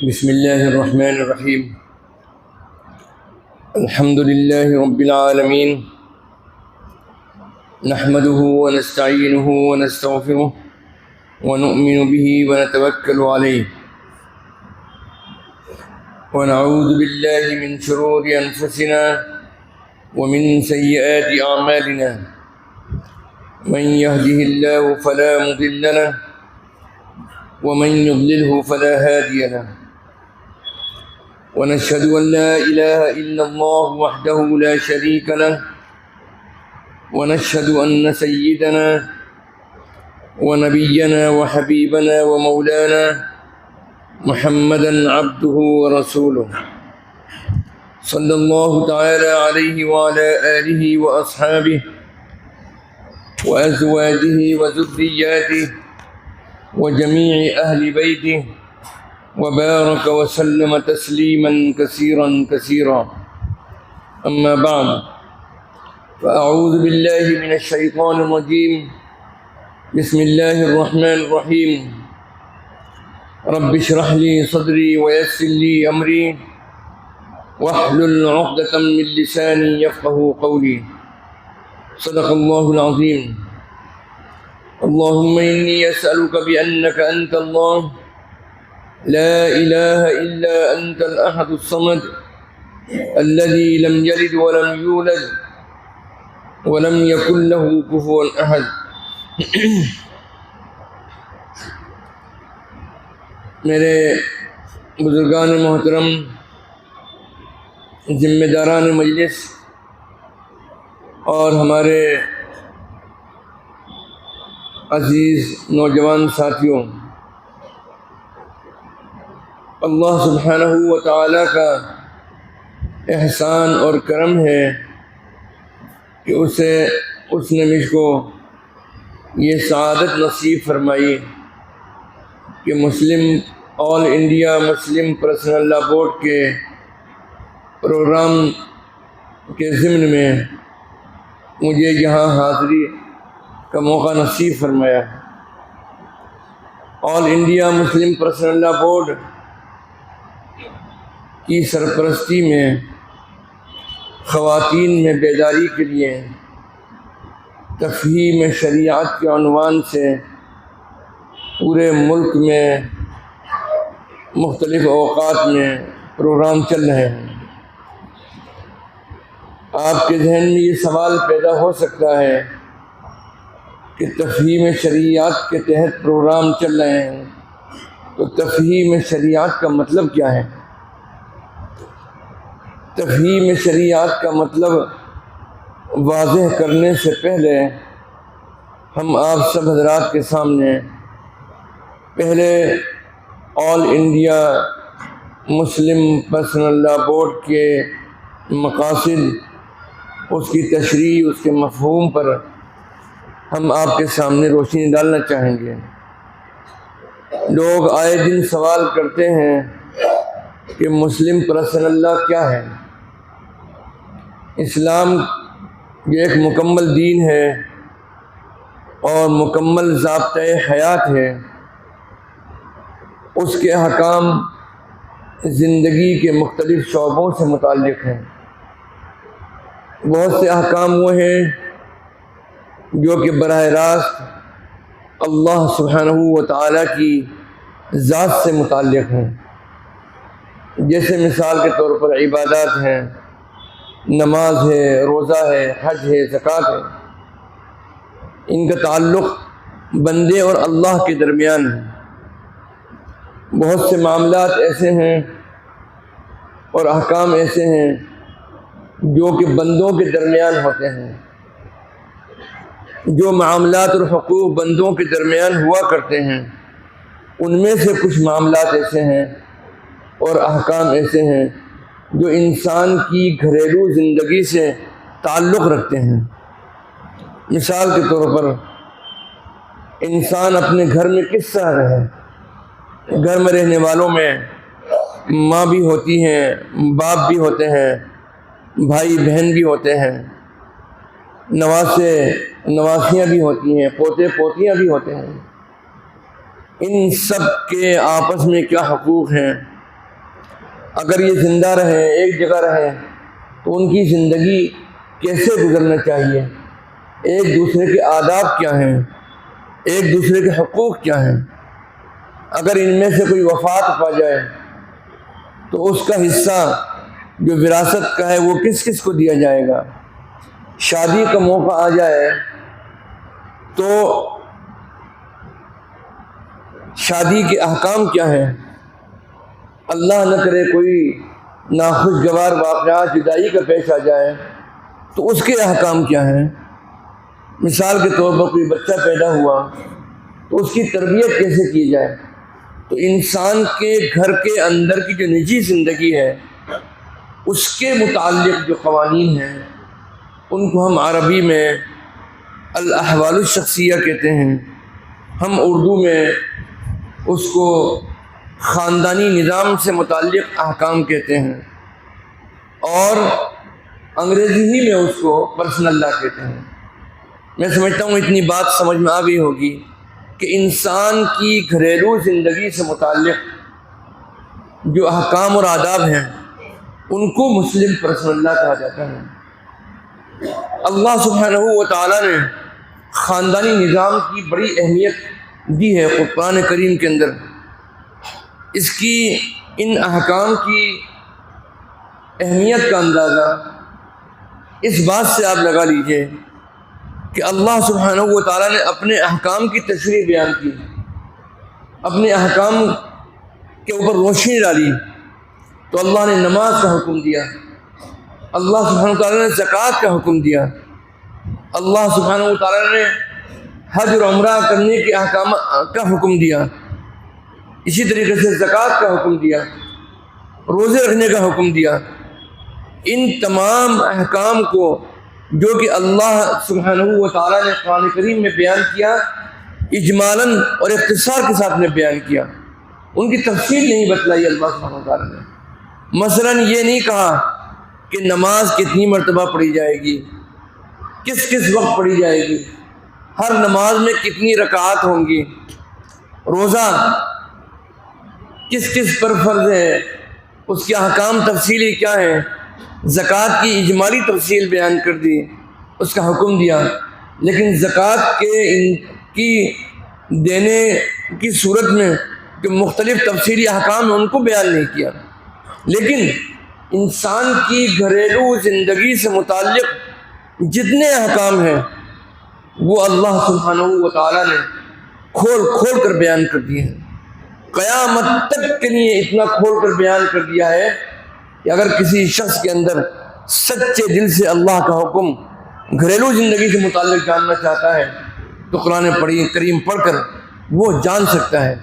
بسم الله الرحمن الرحيم. الحمد لله رب العالمين، نحمده ونستعينه ونستغفره ونؤمن به ونتوكل عليه، ونعوذ بالله من شرور أنفسنا ومن سيئات أعمالنا. من يهده الله فلا مضل له ومن يضلله فلا هادي له، ونشهد أن لا إله إلا الله وحده لا شريك له، ونشهد أن سيدنا ونبينا وحبيبنا ومولانا محمدا عبده ورسوله، صلى الله تعالى عليه وعلى آله وأصحابه وأزواجه وذرياته وجميع أهل بيته، وبارك وسلم تسليما كثيرا كثيرا. أما بعد، فأعوذ بالله من الشيطان الرجيم. بسم الله الرحمن الرحيم. رب اشرح لي صدري ويسر لي أمري واحلل عقدة من لساني يفقهوا قولي. صدق الله العظيم. اللهم إني أسألك بأنك أنت الله لا إله إلا أنت الأحد الصمد الذي لم يلد ولم يولد ولم يكن له كفوا أحد. میرے بزرگان محترم، ذمہ داران مجلس اور ہمارے عزیز نوجوان ساتھیوں، اللہ سبحانہ و تعالیٰ کا احسان اور کرم ہے کہ اس نے مجھ کو یہ سعادت نصیب فرمائی کہ آل انڈیا مسلم پرسنل لا بورڈ کے پروگرام کے ضمن میں مجھے یہاں حاضری کا موقع نصیب فرمایا. آل انڈیا مسلم پرسنل لا بورڈ کی سرپرستی میں خواتین میں بیداری کے لیے تفہیم شریعت کے عنوان سے پورے ملک میں مختلف اوقات میں پروگرام چل رہے ہیں. آپ کے ذہن میں یہ سوال پیدا ہو سکتا ہے کہ تفہیم شریعت کے تحت پروگرام چل رہے ہیں تو تفہیم شریعت کا مطلب کیا ہے؟ تفہیم شریعت کا مطلب واضح کرنے سے پہلے ہم آپ سب حضرات کے سامنے پہلے آل انڈیا مسلم پرسنل لا بورڈ کے مقاصد، اس کی تشریح، اس کے مفہوم پر ہم آپ کے سامنے روشنی ڈالنا چاہیں گے. لوگ آئے دن سوال کرتے ہیں کہ مسلم پرسنل لا کیا ہے؟ اسلام یہ ایک مکمل دین ہے اور مکمل ضابطۂ حیات ہے. اس کے احکام زندگی کے مختلف شعبوں سے متعلق ہیں. بہت سے احکام وہ ہیں جو کہ براہ راست اللہ سبحانہ و تعالیٰ کی ذات سے متعلق ہیں، جیسے مثال کے طور پر عبادات ہیں، نماز ہے، روزہ ہے، حج ہے، زکوٰۃ ہے. ان کا تعلق بندے اور اللہ کے درمیان ہے. بہت سے معاملات ایسے ہیں اور احکام ایسے ہیں جو کہ بندوں کے درمیان ہوتے ہیں. جو معاملات اور حقوق بندوں کے درمیان ہوا کرتے ہیں ان میں سے کچھ معاملات ایسے ہیں اور احکام ایسے ہیں جو انسان کی گھریلو زندگی سے تعلق رکھتے ہیں. مثال کے طور پر انسان اپنے گھر میں کس طرح رہے. گھر میں رہنے والوں میں ماں بھی ہوتی ہیں، باپ بھی ہوتے ہیں، بھائی بہن بھی ہوتے ہیں، نواسیاں بھی ہوتی ہیں، پوتے پوتیاں بھی ہوتے ہیں. ان سب کے آپس میں کیا حقوق ہیں اگر یہ زندہ رہیں، ایک جگہ رہیں، تو ان کی زندگی کیسے گزرنا چاہیے، ایک دوسرے کے آداب کیا ہیں، ایک دوسرے کے حقوق کیا ہیں۔ اگر ان میں سے کوئی وفات پا جائے تو اس کا حصہ جو وراثت کا ہے وہ کس کس کو دیا جائے گا۔ شادی کا موقع آ جائے تو شادی کے احکام کیا ہیں، اللہ نہ کرے کوئی ناخوشگوار واقعات جدائی کا پیش آ جائے تو اس کے احکام کیا ہیں۔ مثال کے طور پر کوئی بچہ پیدا ہوا تو اس کی تربیت کیسے کی جائے۔ تو انسان کے گھر کے اندر کی جو نجی زندگی ہے اس کے متعلق جو قوانین ہیں ان کو ہم عربی میں الاحوال الشخصیہ کہتے ہیں، ہم اردو میں اس کو خاندانی نظام سے متعلق احکام کہتے ہیں، اور انگریزی ہی میں اس کو پرسنل لا کہتے ہیں۔ میں سمجھتا ہوں اتنی بات سمجھ میں آ گئی ہوگی کہ انسان کی گھریلو زندگی سے متعلق جو احکام اور آداب ہیں ان کو مسلم پرسنل لا کہا جاتا ہے۔ اللہ سبحانہ و تعالیٰ نے خاندانی نظام کی بڑی اہمیت دی ہے قرآن کریم کے اندر۔ اس کی ان احکام کی اہمیت کا اندازہ اس بات سے آپ لگا لیجئے کہ اللہ سبحانہ و تعالیٰ نے اپنے احکام کی تشریح بیان کی، اپنے احکام کے اوپر روشنی ڈالی۔ تو اللہ نے نماز کا حکم دیا، اللہ سبحانہ و تعالیٰ نے زکوٰۃ کا حکم دیا، اللہ سبحانہ و تعالیٰ نے حج اور عمرہ کرنے کے احکام کا حکم دیا، اسی طریقے سے زکوٰۃ کا حکم دیا، روزے رکھنے کا حکم دیا۔ ان تمام احکام کو جو کہ اللہ سبحانہ و تعالیٰ نے قرآن کریم میں بیان کیا، اجمالاً اور اختصار کے ساتھ میں بیان کیا، ان کی تفصیل نہیں بتلائی اللہ سبحانہ و تعالیٰ نے۔ مثلاً یہ نہیں کہا کہ نماز کتنی مرتبہ پڑھی جائے گی، کس کس وقت پڑھی جائے گی، ہر نماز میں کتنی رکعات ہوں گی، روزہ کس کس پر فرض ہے، اس کے احکام تفصیلی کیا ہیں، زکوٰۃ کی اجمالی تفصیل بیان کر دی، اس کا حکم دیا، لیکن زکوٰۃ کی دینے کی صورت میں کہ مختلف تفصیلی احکام ہیں ان کو بیان نہیں کیا۔ لیکن انسان کی گھریلو زندگی سے متعلق جتنے احکام ہیں وہ اللہ سبحانہ و تعالیٰ نے کھول کھول کر بیان کر دیے ہیں، قیامت تک کے لیے اتنا کھول کر بیان کر دیا ہے کہ اگر کسی شخص کے اندر سچے دل سے اللہ کا حکم گھریلو زندگی سے متعلق جاننا چاہتا ہے تو قرآن کریم پڑھ کر وہ جان سکتا ہے۔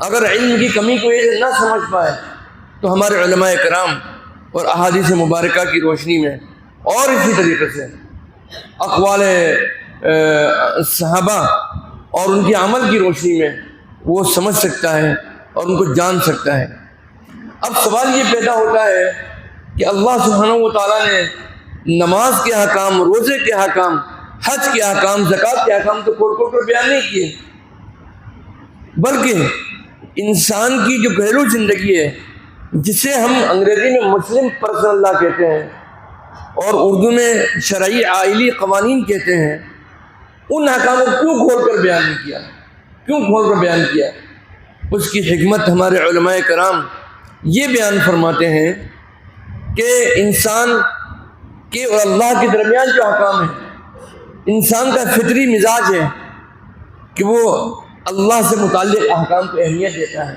اگر علم کی کمی کو یہ نہ سمجھ پائے تو ہمارے علماء کرام اور احادیث مبارکہ کی روشنی میں اور اسی طریقے سے اقوال صحابہ اور ان کے عمل کی روشنی میں وہ سمجھ سکتا ہے اور ان کو جان سکتا ہے۔ اب سوال یہ پیدا ہوتا ہے کہ اللہ سبحانہ و تعالیٰ نے نماز کے احکام، روزے کے احکام، حج کے احکام، زکوٰۃ کے احکام تو کھول کھول کر بیان نہیں کیے، بلکہ انسان کی جو گھریلو زندگی ہے جسے ہم انگریزی میں مسلم پرسنل لا کہتے ہیں اور اردو میں شرعی عائلی قوانین کہتے ہیں، ان احکام کو کیوں کھول کر بیان نہیں کیا، کیوں کھول کر بیان کیا؟ اس کی حکمت ہمارے علماء کرام یہ بیان فرماتے ہیں کہ انسان کے اور اللہ کے درمیان جو احکام ہیں، انسان کا فطری مزاج ہے کہ وہ اللہ سے متعلق احکام کو اہمیت دیتا ہے،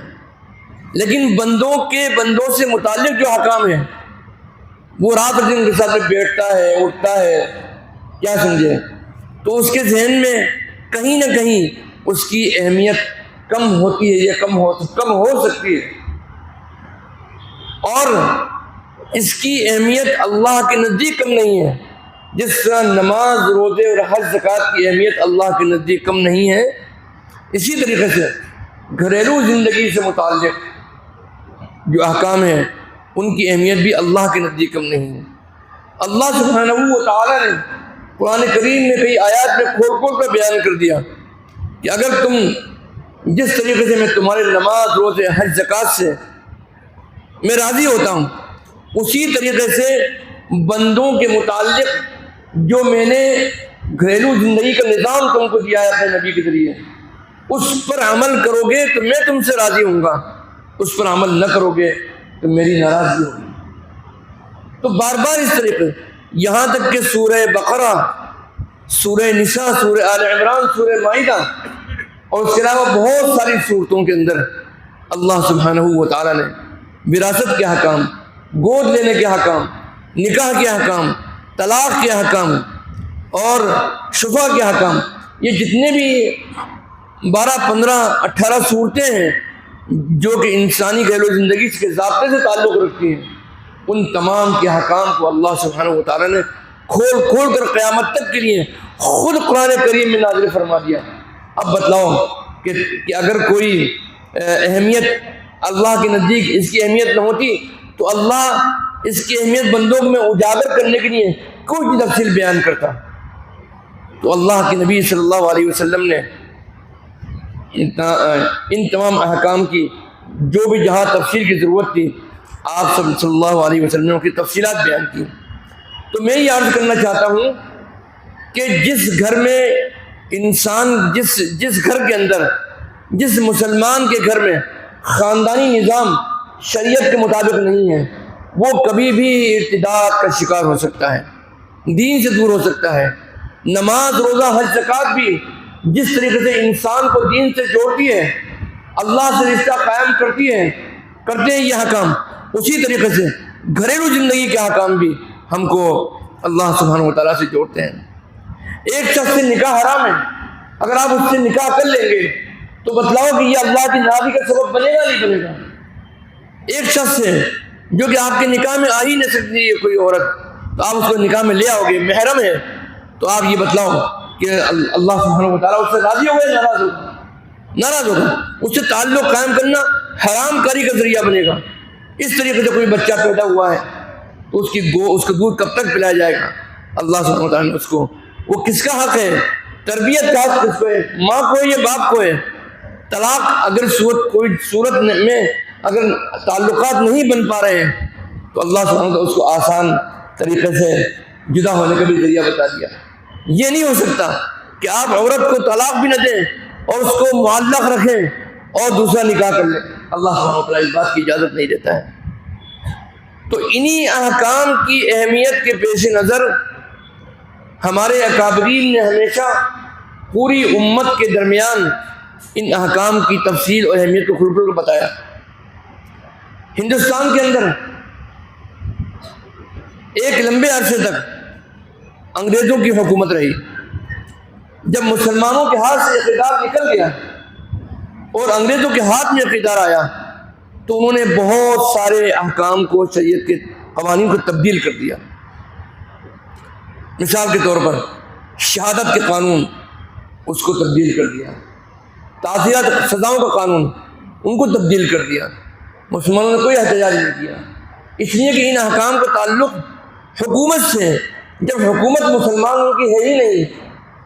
لیکن بندوں سے متعلق جو احکام ہیں وہ رات دن کے ساتھ بیٹھتا ہے، اٹھتا ہے، کیا سمجھے، تو اس کے ذہن میں کہیں نہ کہیں اس کی اہمیت کم ہوتی ہے یا کم ہو سکتی ہے، اور اس کی اہمیت اللہ کے نزدیک کم نہیں ہے، جس طرح نماز، روزے اور حج زکوٰۃ کی اہمیت اللہ کے نزدیک کم نہیں ہے، اسی طریقے سے گھریلو زندگی سے متعلق جو احکام ہیں ان کی اہمیت بھی اللہ کے نزدیک کم نہیں ہے۔ اللہ سبحانہ و تعالیٰ نے قرآن کریم میں کئی آیات میں کھول کھول کر بیان کر دیا کہ اگر تم جس طریقے سے میں تمہارے نماز، روزے، حج، زکوٰۃ سے میں راضی ہوتا ہوں۔ اسی طریقے سے بندوں کے متعلق جو میں نے گھریلو زندگی کا نظام تم کو دیا ہے اپنے نبی کے ذریعے، اس پر عمل کرو گے تو میں تم سے راضی ہوں گا، اس پر عمل نہ کرو گے تو میری ناراضگی ہوگی۔ تو بار بار اس طریقے، یہاں تک کہ سورہ بقرہ، سورہ نساء، سورہ آل عمران، سورہ مائدہ اور اس کے علاوہ بہت ساری صورتوں کے اندر اللہ سبحانہ و تعالیٰ نے وراثت کے احکام، گود لینے کے احکام، نکاح کے احکام، طلاق کے احکام اور شفا کے احکام، یہ جتنے بھی 12، 15، 18 صورتیں ہیں جو کہ انسانی گھریلو زندگی کے ضابطے سے تعلق رکھتی ہیں، ان تمام کے احکام کو اللہ سبحانہ و تعالیٰ نے کھول کھول کر قیامت تک کے لیے خود قرآن کریم میں نازل فرما دیا۔ اب بتلاؤ کہ اگر کوئی اہمیت اللہ کے نزدیک اس کی اہمیت نہ ہوتی تو اللہ اس کی اہمیت بندوں میں اجاگر کرنے کے لیے کوئی تفصیل بیان کرتا۔ تو اللہ کے نبی صلی اللہ علیہ وسلم نے ان تمام احکام کی جو بھی جہاں تفصیل کی ضرورت تھی آپ صلی اللہ علیہ وسلم کی تفصیلات بیان کی۔ تو میں یہ عرض کرنا چاہتا ہوں کہ جس گھر میں انسان، جس گھر کے اندر، جس مسلمان کے گھر میں خاندانی نظام شریعت کے مطابق نہیں ہے، وہ کبھی بھی ارتداد کا شکار ہو سکتا ہے، دین سے دور ہو سکتا ہے۔ نماز، روزہ، حج، زکوٰۃ بھی جس طریقے سے انسان کو دین سے جوڑتی ہے، اللہ سے رشتہ قائم کرتے ہیں یہ حکام، اسی طریقے سے گھریلو زندگی کے حکام بھی ہم کو اللہ سبحانہ و تعالیٰ سے جوڑتے ہیں۔ ایک شخص سے نکاح حرام ہے، اگر آپ اس سے نکاح کر لیں گے تو بتلاؤ کہ یہ اللہ کی ناراضگی کا سبب بنے گا نہیں بنے گا؟ ایک شخص ہے جو کہ آپ کے نکاح میں آ ہی نہیں سکتی ہے کوئی عورت، تو آپ اس کو نکاح میں لے آؤ گے، محرم ہے، تو آپ یہ بتلاؤ کہ اللہ سبحانہ و تعالیٰ اس سے راضی ہوگا یا ناراض ہوگا؟ اس سے تعلق قائم کرنا حرام کاری کا ذریعہ بنے گا۔ اس طریقے سے کوئی بچہ پیدا ہوا ہے تو اس کا دودھ کب تک پلایا جائے گا؟ اللہ سبحانہ و تعالیٰ نے اس کو، وہ کس کا حق ہے؟ تربیت کا حق کس کو ہے؟ ماں کو ہے یا باپ کو ہے؟ طلاق اگر کوئی صورت میں اگر تعلقات نہیں بن پا رہے ہیں تو اللہ سبحانہ و تعالیٰ اس کو آسان طریقے سے جدا ہونے کا بھی ذریعہ بتا دیا۔ یہ نہیں ہو سکتا کہ آپ عورت کو طلاق بھی نہ دیں اور اس کو معلق رکھیں اور دوسرا نکاح کر لیں، اللہ سبحانہ و تعالیٰ اس بات کی اجازت نہیں دیتا ہے۔ تو انہی احکام کی اہمیت کے پیش نظر ہمارے اکابرین نے ہمیشہ پوری امت کے درمیان ان احکام کی تفصیل اور اہمیت کو کھل کر بتایا۔ ہندوستان کے اندر ایک لمبے عرصے تک انگریزوں کی حکومت رہی۔ جب مسلمانوں کے ہاتھ سے اقتدار نکل گیا اور انگریزوں کے ہاتھ میں اقتدار آیا تو انہوں نے بہت سارے احکام کو، شریعت کے قوانین کو تبدیل کر دیا۔ مثال کے طور پر شہادت کے قانون، اس کو تبدیل کر دیا۔ تعزیرات، سزاؤں کا قانون، ان کو تبدیل کر دیا۔ مسلمانوں نے کوئی احتجاج نہیں کیا، اس لیے کہ ان احکام کا تعلق حکومت سے ہے۔ جب حکومت مسلمانوں کی ہے ہی نہیں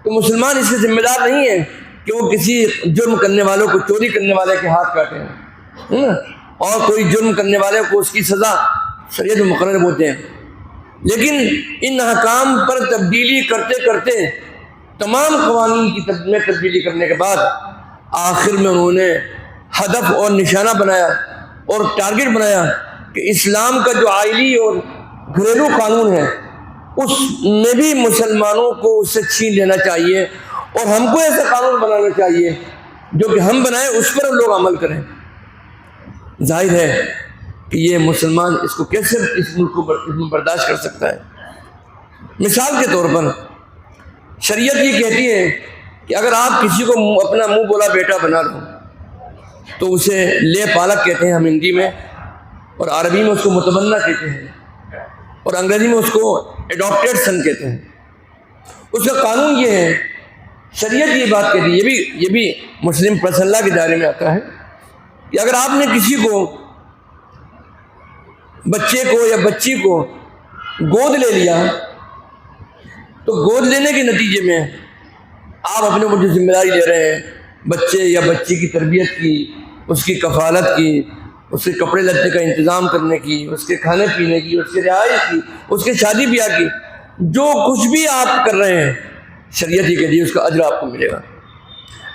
تو مسلمان اس سے ذمہ دار نہیں ہے کہ وہ کسی جرم کرنے والوں کو، چوری کرنے والے کے ہاتھ کاٹیں اور کوئی جرم کرنے والے کو اس کی سزا شریعت میں مقرر ہوتے ہیں۔ لیکن ان احکام پر تبدیلی کرتے کرتے تمام قوانین کی میں تبدیلی کرنے کے بعد آخر میں انہوں نے ہدف اور نشانہ بنایا اور ٹارگٹ بنایا کہ اسلام کا جو آئلی اور گھریلو قانون ہے اس میں بھی مسلمانوں کو اس سے چھین لینا چاہیے اور ہم کو ایسا قانون بنانا چاہیے جو کہ ہم بنائیں، اس پر لوگ عمل کریں۔ ظاہر ہے کہ یہ مسلمان اس کو کیسے اس ملک کو برداشت کر سکتا ہے؟ مثال کے طور پر شریعت یہ کہتی ہے کہ اگر آپ کسی کو اپنا منہ بولا بیٹا بنا لو تو اسے لے پالک کہتے ہیں ہم ہندی میں، اور عربی میں اس کو متبنہ کہتے ہیں، اور انگریزی میں اس کو ایڈاپٹیڈ سن کہتے ہیں۔ اس کا قانون یہ ہے، شریعت یہ بات کہتی ہے، یہ بھی مسلم پرسنل لا کے دائرے میں آتا ہے کہ اگر آپ نے کسی کو، بچے کو یا بچی کو گود لے لیا تو گود لینے کے نتیجے میں آپ اپنے اوپر جو ذمہ داری لے رہے ہیں بچے یا بچی کی تربیت کی، اس کی کفالت کی، اس کے کپڑے لتے کا انتظام کرنے کی، اس کے کھانے پینے کی، اس کے رہائش کی، اس کے شادی بیاہ کی، جو کچھ بھی آپ کر رہے ہیں شریعت ہی کے لیے اس کا اجر آپ کو ملے گا۔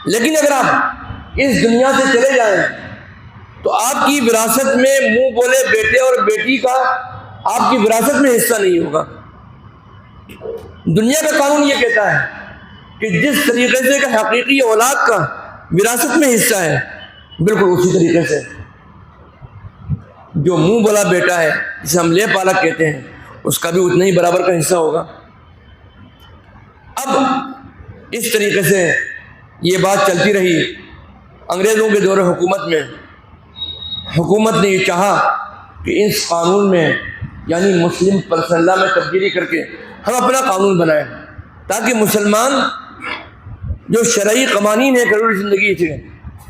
لیکن اگر آپ اس دنیا سے چلے جائیں تو آپ کی وراثت میں منہ بولے بیٹے اور بیٹی کا آپ کی وراثت میں حصہ نہیں ہوگا۔ دنیا کا قانون یہ کہتا ہے کہ جس طریقے سے کہ حقیقی اولاد کا وراثت میں حصہ ہے، بالکل اسی طریقے سے جو منہ بولا بیٹا ہے جسے ہم لے پالک کہتے ہیں اس کا بھی اتنا ہی برابر کا حصہ ہوگا۔ اب اس طریقے سے یہ بات چلتی رہی۔ انگریزوں کے دور حکومت میں حکومت نے یہ چاہا کہ اس قانون میں یعنی مسلم پرسنل لا میں تبدیلی کر کے ہم اپنا قانون بنائیں تاکہ مسلمان جو شرعی قوانین ہیں گھریلو زندگی سے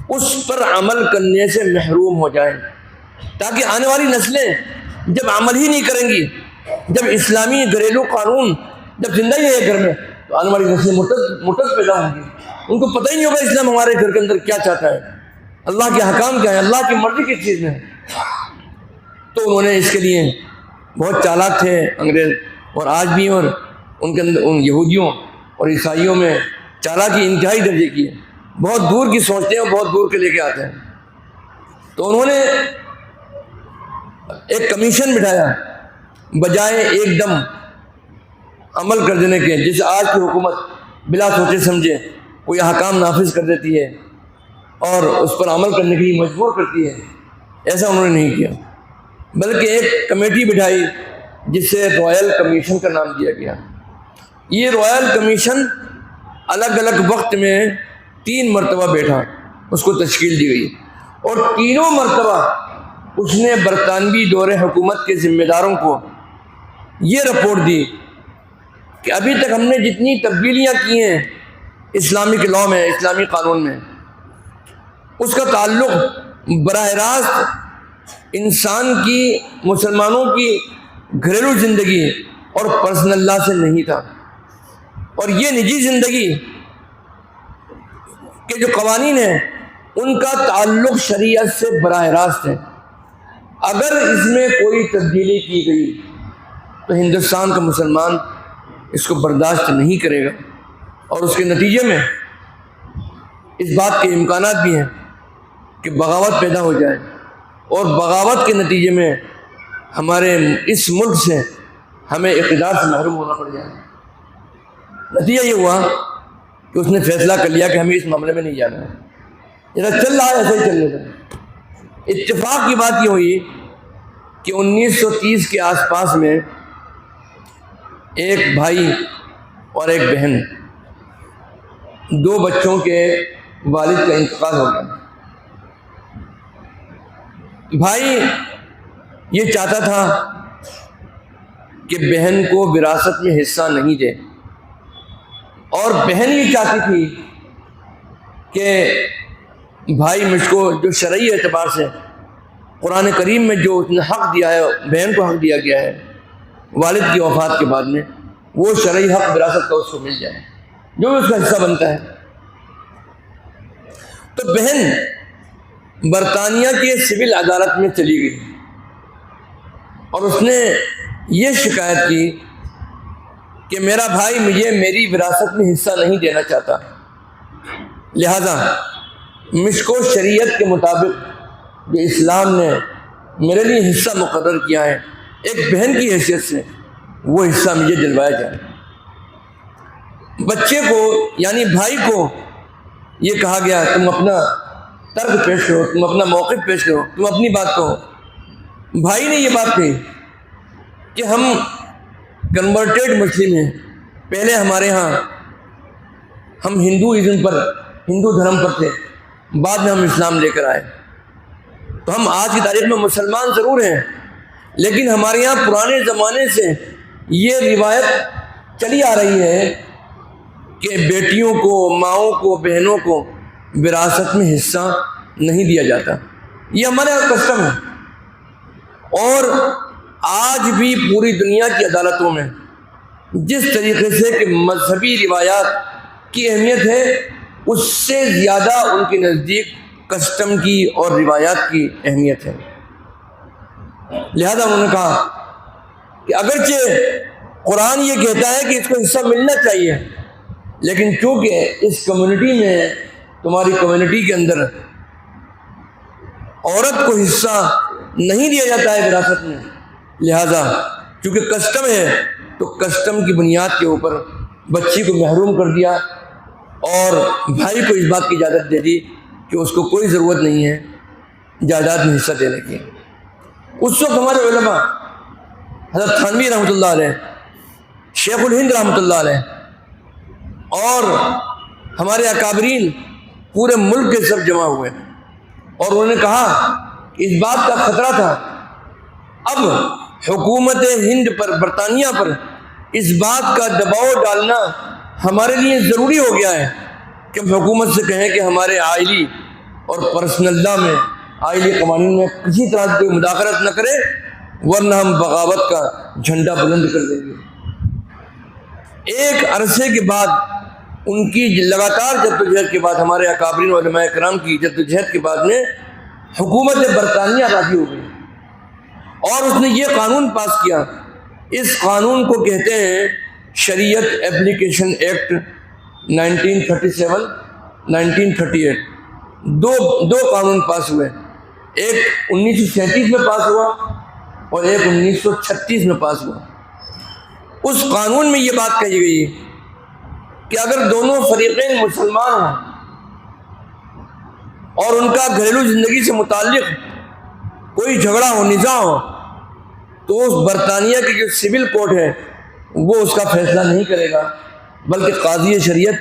اس پر عمل کرنے سے محروم ہو جائیں، تاکہ آنے والی نسلیں جب عمل ہی نہیں کریں گی، جب اسلامی گھریلو قانون جب زندہ ہی ہے گھر میں تو آنے والی نسلیں مرتد پیدا ہوں گی، ان کو پتہ ہی نہیں ہوگا اسلام ہمارے گھر کے اندر کیا چاہتا ہے، اللہ کے حکام کیا ہے، اللہ کی مرضی کس چیز میں ہے۔ تو انہوں نے اس کے لیے بہت چالاک تھے انگریز، اور آج بھی، اور ان کے اندر ان یہودیوں اور عیسائیوں میں چالاکی انتہائی درجے کی ہے، بہت دور کی سوچتے ہیں اور بہت دور کے لے کے آتے ہیں۔ تو انہوں نے ایک کمیشن بٹھایا بجائے ایک دم عمل کر دینے کے، جسے آج کی حکومت بلا سوچے سمجھے کوئی احکام نافذ کر دیتی ہے اور اس پر عمل کرنے کے لیے مجبور کرتی ہے۔ ایسا انہوں نے نہیں کیا، بلکہ ایک کمیٹی بٹھائی جسے رائل کمیشن کا نام دیا گیا۔ یہ رائل کمیشن الگ الگ وقت میں 3 مرتبہ بیٹھا، اس کو تشکیل دی گئی، اور تینوں مرتبہ اس نے برطانوی دور حکومت کے ذمہ داروں کو یہ رپورٹ دی کہ ابھی تک ہم نے جتنی تبدیلیاں کی ہیں اسلامک لاء میں، اسلامی قانون میں، اس کا تعلق براہ راست انسان کی، مسلمانوں کی گھریلو زندگی اور پرسنل لا سے نہیں تھا، اور یہ نجی زندگی کے جو قوانین ہیں ان کا تعلق شریعت سے براہ راست ہے۔ اگر اس میں کوئی تبدیلی کی گئی تو ہندوستان کا مسلمان اس کو برداشت نہیں کرے گا، اور اس کے نتیجے میں اس بات کے امکانات بھی ہیں کہ بغاوت پیدا ہو جائے، اور بغاوت کے نتیجے میں ہمارے اس ملک سے ہمیں اقتدار سے محروم ہونا پڑ جائے۔ نتیجہ یہ ہوا کہ اس نے فیصلہ کر لیا کہ ہمیں اس معاملے میں نہیں جانا ہے، جیسا چل رہا ہے ایسا ہی چلنے کا۔ اتفاق کی بات یہ ہوئی کہ 1930 کے آس پاس میں ایک بھائی اور ایک بہن، 2 بچوں کے والد کا انتقال ہو گیا۔ بھائی یہ چاہتا تھا کہ بہن کو وراثت میں حصہ نہیں دے، اور بہن یہ چاہتی تھی کہ بھائی مجھ کو جو شرعی اعتبار سے قرآن کریم میں جو اس نے حق دیا ہے، بہن کو حق دیا گیا ہے والد کی وفات کے بعد میں، وہ شرعی حق وراثت کا اس کو مل جائے، جو اس کا حصہ بنتا ہے۔ تو بہن برطانیہ کے سول عدالت میں چلی گئی اور اس نے یہ شکایت کی کہ میرا بھائی مجھے میری وراثت میں حصہ نہیں دینا چاہتا، لہذا مجھ کو شریعت کے مطابق جو اسلام نے میرے لیے حصہ مقرر کیا ہے ایک بہن کی حیثیت سے، وہ حصہ مجھے دلوایا جائے۔ بچے کو یعنی بھائی کو یہ کہا گیا تم اپنا ترک پیش کرو، تم اپنا موقف پیش کرو، تم اپنی بات کہو۔ بھائی نے یہ بات کہی کہ ہم کنورٹیڈ مسلم ہیں، پہلے ہمارے ہاں ہم ہندو دھرم پر تھے، بعد میں ہم اسلام لے کر آئے، تو ہم آج کی تاریخ میں مسلمان ضرور ہیں، لیکن ہمارے یہاں پرانے زمانے سے یہ روایت چلی آ رہی ہے کہ بیٹیوں کو، ماؤں کو، بہنوں کو وراثت میں حصہ نہیں دیا جاتا، یہ ہمارے یہاں کسٹم ہے۔ اور آج بھی پوری دنیا کی عدالتوں میں جس طریقے سے کہ مذہبی روایات کی اہمیت ہے، اس سے زیادہ ان کے نزدیک کسٹم کی اور روایات کی اہمیت ہے۔ لہذا انہوں نے کہا کہ اگرچہ قرآن یہ کہتا ہے کہ اس کو حصہ ملنا چاہیے، لیکن چونکہ اس کمیونٹی میں، تمہاری کمیونٹی کے اندر عورت کو حصہ نہیں دیا جاتا ہے وراثت میں، لہذا چونکہ کسٹم ہے تو کسٹم کی بنیاد کے اوپر بچی کو محروم کر دیا اور بھائی کو اس بات کی اجازت دے دی کہ اس کو کوئی ضرورت نہیں ہے جائیداد میں حصہ دینے کی۔ اس وقت ہمارے علماء حضرت تھانوی رحمۃ اللہ علیہ، شیخ الہند رحمۃ اللہ علیہ اور ہمارے اکابرین پورے ملک کے سب جمع ہوئے اور انہوں نے کہا کہ اس بات کا خطرہ تھا، اب حکومت ہند پر، برطانیہ پر اس بات کا دباؤ ڈالنا ہمارے لیے ضروری ہو گیا ہے کہ ہم حکومت سے کہیں کہ ہمارے آئلی اور پرسنل لا میں، آئلی قوانین میں کسی طرح کی مداخلت نہ کرے، ورنہ ہم بغاوت کا جھنڈا بلند کر دیں گے۔ ایک عرصے کے بعد، ان کی لگاتار جدوجہد کے بعد، ہمارے اکابرین علماء کرام کی جدوجہد کے بعد میں حکومت برطانیہ راضی ہو گئی اور اس نے یہ قانون پاس کیا۔ اس قانون کو کہتے ہیں شریعت اپلیکیشن ایکٹ 1937 1938۔ دو قانون پاس ہوئے، ایک 1937 میں پاس ہوا اور ایک 1936 میں پاس ہوا۔ اس قانون میں یہ بات کہی گئی کہ اگر دونوں فریقین مسلمان ہوں اور ان کا گھریلو زندگی سے متعلق کوئی جھگڑا ہو، نزاع ہو، تو اس برطانیہ کی جو سول کورٹ ہے وہ اس کا فیصلہ نہیں کرے گا، بلکہ قاضی شریعت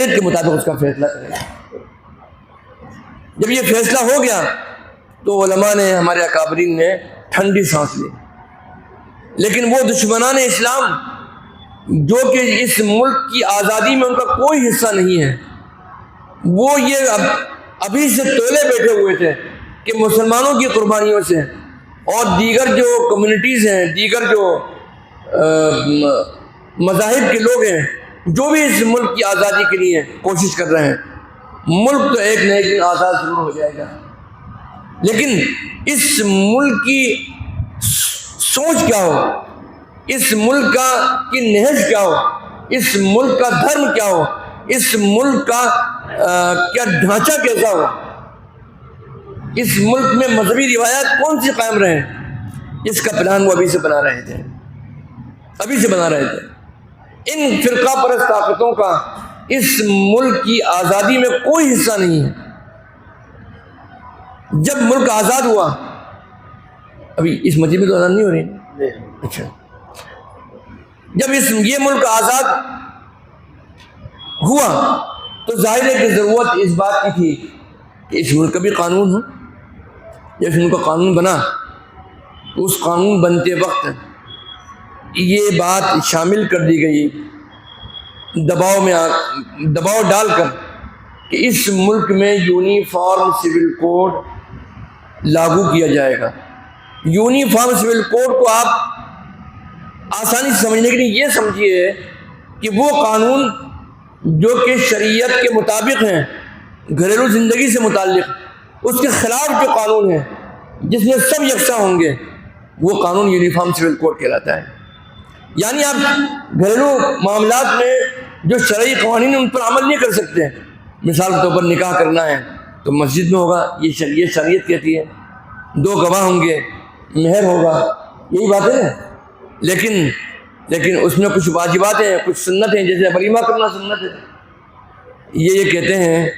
کے مطابق اس کا فیصلہ کرے گا۔ جب یہ فیصلہ ہو گیا تو علماء نے، ہمارے اکابرین نے ٹھنڈی سانس لی، لیکن وہ دشمنان اسلام جو کہ اس ملک کی آزادی میں ان کا کوئی حصہ نہیں ہے، وہ یہ ابھی سے تولے بیٹھے ہوئے تھے کہ مسلمانوں کی قربانیوں سے اور دیگر جو کمیونٹیز ہیں، دیگر جو مذاہب کے لوگ ہیں جو بھی اس ملک کی آزادی کے لیے کوشش کر رہے ہیں، ملک تو ایک نہ ایک دن آزاد ضرور ہو جائے گا، لیکن اس ملک کی سوچ کیا ہو، اس ملک کی نہج کیا ہو، اس ملک کا دھرم کیا ہو، اس ملک کا کیا ڈھانچہ کیسا ہو، اس ملک میں مذہبی روایات کون سی قائم رہیں، اس کا پلان وہ ابھی سے بنا رہے تھے۔ ان فرقہ پرست طاقتوں کا اس ملک کی آزادی میں کوئی حصہ نہیں ہے۔ جب ملک آزاد ہوا، ابھی اس مسجد میں تو آزاد نہیں ہو رہی، اچھا، جب یہ ملک آزاد ہوا تو ظاہر ہے کہ ضرورت اس بات کی تھی کہ اس ملک کا بھی قانون ہو۔ جب اس ملک کا قانون بنا تو اس قانون بنتے وقت یہ بات شامل کر دی گئی دباؤ ڈال کر کہ اس ملک میں یونیفارم سول کوڈ لاگو کیا جائے گا۔ یونیفارم سول کوڈ کو آپ آسانی سے سمجھنے کے لیے یہ سمجھیے کہ وہ قانون جو کہ شریعت کے مطابق ہیں، گھریلو زندگی سے متعلق، اس کے خلاف جو قانون ہے جس میں سب یکساں ہوں گے، وہ قانون یونیفارم سول کوڈ کہلاتا ہے۔ یعنی آپ گھریلو معاملات میں جو شرعی قوانین ان پر عمل نہیں کر سکتے۔ مثال کے طور پر نکاح کرنا ہے تو مسجد میں ہوگا، یہ شریعت کہتی ہے، 2 گواہ ہوں گے، مہر ہوگا، یہی بات ہے۔ لیکن اس میں کچھ واجبات ہیں، کچھ سنت ہیں، جیسے ولیمہ کرنا سنت ہے۔ یہ کہتے ہیں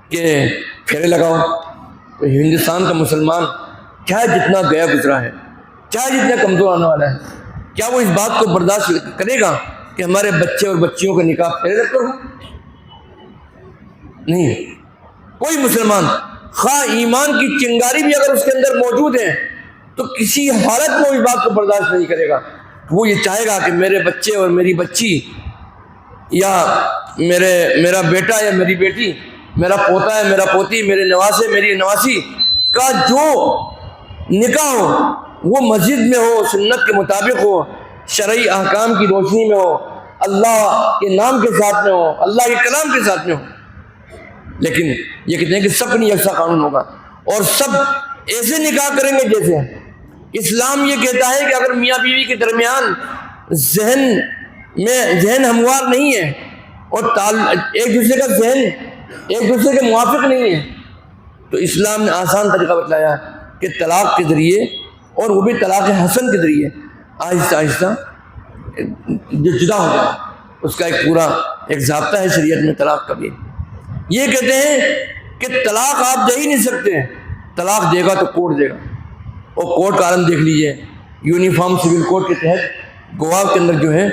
کہ پھیرے لگاؤ، تو ہندوستان کا مسلمان چاہے جتنا گیا گزرا ہے، چاہے جتنا کمزور آنے والا ہے، کیا وہ اس بات کو برداشت کرے گا کہ ہمارے بچے اور بچیوں کا نکاح پھیرے رکھ کر ہو؟ نہیں، کوئی مسلمان خواہ ایمان کی چنگاری بھی اگر اس کے اندر موجود ہے تو کسی حالت میں اس بات کو برداشت نہیں کرے گا۔ وہ یہ چاہے گا کہ میرے بچے اور میری بچی، یا میرا بیٹا یا میری بیٹی، میرا پوتا ہے میرا پوتی، میرے نواسے میری نواسی کا جو نکاح ہو وہ مسجد میں ہو، سنت کے مطابق ہو، شرعی احکام کی روشنی میں ہو، اللہ کے نام کے ساتھ میں ہو، اللہ کے کلام کے ساتھ میں ہو۔ لیکن یہ کہتے ہیں کہ سب نہیں یکساں قانون ہوگا اور سب ایسے نکاح کریں گے اسلام یہ کہتا ہے کہ اگر میاں بیوی کے درمیان ذہن ہموار نہیں ہے اور ایک دوسرے کا ذہن ایک دوسرے کے موافق نہیں ہے تو اسلام نے آسان طریقہ بتلایا کہ طلاق کے ذریعے، اور وہ بھی طلاق حسن کے ذریعے، آہستہ آہستہ جو جدا ہو جائے، اس کا ایک پورا ایک ضابطہ ہے شریعت میں طلاق کا بھی۔ یہ کہتے ہیں کہ طلاق آپ دے ہی نہیں سکتے، طلاق دے گا تو کورٹ دے گا، اور کورٹ کا عالم دیکھ لیجئے، یونیفارم سول کوڈ کے تحت گوا کے اندر جو ہے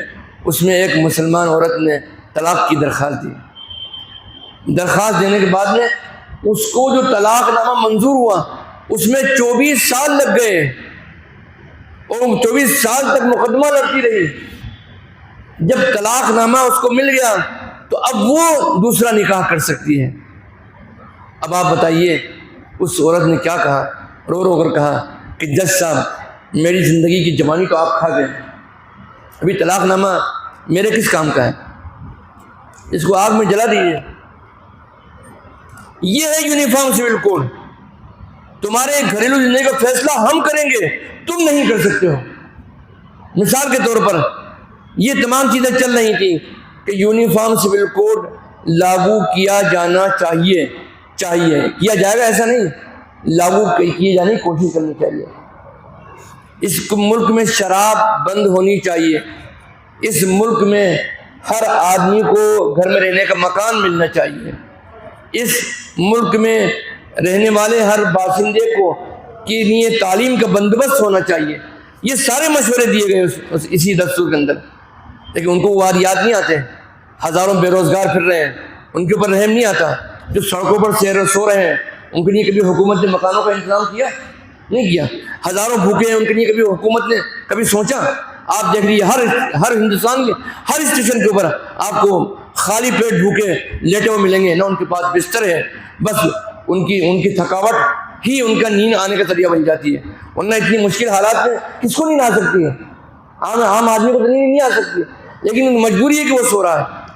اس میں ایک مسلمان عورت نے طلاق کی درخواست دی، درخواست دینے کے بعد میں اس کو جو طلاق نامہ منظور ہوا اس میں 24 سال لگ گئے، اور 24 سال تک مقدمہ لڑتی رہی۔ جب طلاق نامہ اس کو مل گیا تو اب وہ دوسرا نکاح کر سکتی ہے۔ اب آپ بتائیے اس عورت نے کیا کہا، رو رو کر کہا کہ جج صاحب میری زندگی کی جوانی تو آپ کھا گئے، ابھی طلاق نامہ میرے کس کام کا ہے، اس کو آگ میں جلا دیجیے۔ یہ ہے یونیفارم سول کوڈ، تمہارے گھریلو زندگی کا فیصلہ ہم کریں گے، تم نہیں کر سکتے ہو۔ مثال کے طور پر یہ تمام چیزیں چل رہی تھیں کہ یونیفارم سول کوڈ لاگو کیا جانا چاہیے، کیا جائے گا ایسا نہیں، لاگو کیے جانے کی کوشش کرنی چاہیے۔ اس ملک میں شراب بند ہونی چاہیے، اس ملک میں ہر آدمی کو گھر میں رہنے کا مکان ملنا چاہیے، اس ملک میں رہنے والے ہر باشندے کو کے لیے تعلیم کا بندوبست ہونا چاہیے۔ یہ سارے مشورے دیے گئے اسی دستور کے اندر، لیکن ان کو وہ یاد نہیں آتے۔ ہزاروں بے روزگار پھر رہے ہیں، ان کے اوپر رحم نہیں آتا۔ جو سڑکوں پر سو رہے ہیں ان کے لیے کبھی حکومت نے مکانوں کا انتظام کیا؟ نہیں کیا۔ ہزاروں بھوکے ہیں، ان کے لیے کبھی حکومت نے کبھی سوچا؟ آپ دیکھ لیجیے ہر ہندوستان کے ہر اسٹیشن کے اوپر آپ کو خالی پیٹ بھوکے لیٹے ہوئے ملیں گے، نہ ان کے پاس بستر ہے، بس ان کی تھکاوٹ ہی ان کا نیند آنے کا ذریعہ بن جاتی ہے، ورنہ اتنی مشکل حالات میں کس کو نیند آ سکتی ہے؟ عام آدمی کو تو نیند نہیں آ سکتی، لیکن مجبوری ہے کہ وہ سو رہا ہے۔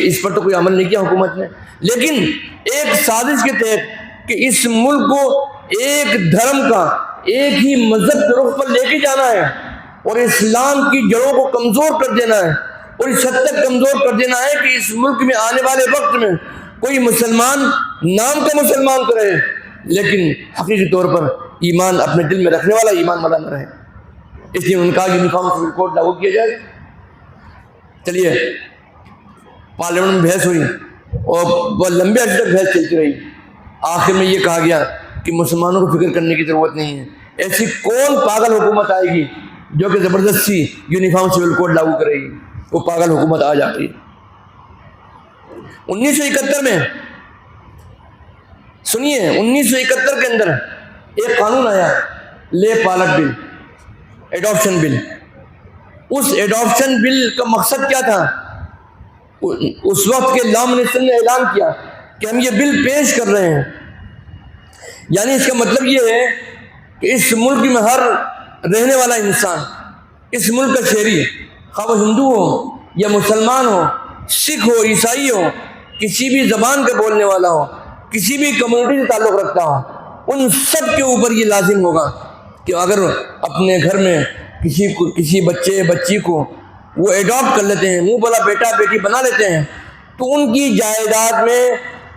اس پر تو کوئی عمل نہیں کیا حکومت نے، لیکن ایک سازش کے تحت کہ اس ملک کو ایک دھرم کا، ایک ہی مذہب کے رخ پر لے کے جانا ہے، اور اسلام کی جڑوں کو کمزور کر دینا ہے، اور اس حد تک کمزور کر دینا ہے کہ اس ملک میں آنے والے وقت میں کوئی مسلمان نام کا مسلمان تو رہے لیکن حقیقی طور پر ایمان اپنے دل میں رکھنے والا ایمان والا نہ رہے۔ اس لیے ان کا یونیفارم سول کوڈ لاگو کیا جائے۔ چلیے پارلیمنٹ میں بحث ہوئی اور بہت لمبے عرصے تک بحث چلتی رہی، آخر میں یہ کہا گیا کہ مسلمانوں کو فکر کرنے کی ضرورت نہیں ہے، ایسی کون پاگل حکومت آئے گی جو کہ زبردستی یونیفارم سول کوڈ لاگو کرے گی؟ وہ پاگل حکومت آ جاتی ہے۔ 1971 میں سنیے، 1971 کے اندر ایک قانون آیا، لے پالک بل، ایڈاپشن بل۔ اس ایڈاپشن بل کا مقصد کیا تھا؟ اس وقت کے لا منسٹر نے اعلان کیا کہ ہم یہ بل پیش کر رہے ہیں، یعنی اس کا مطلب یہ ہے کہ اس ملک میں ہر رہنے والا انسان، اس ملک کا شہری، خواہ وہ ہندو ہو یا مسلمان ہو، سکھ ہو، عیسائی ہو، کسی بھی زبان کا بولنے والا ہو، کسی بھی کمیونٹی سے تعلق رکھتا ہو، ان سب کے اوپر یہ لازم ہوگا کہ اگر اپنے گھر میں کسی بچے بچی کو وہ ایڈاپٹ کر لیتے ہیں، منہ بولا بیٹا بیٹی بنا لیتے ہیں، تو ان کی جائیداد میں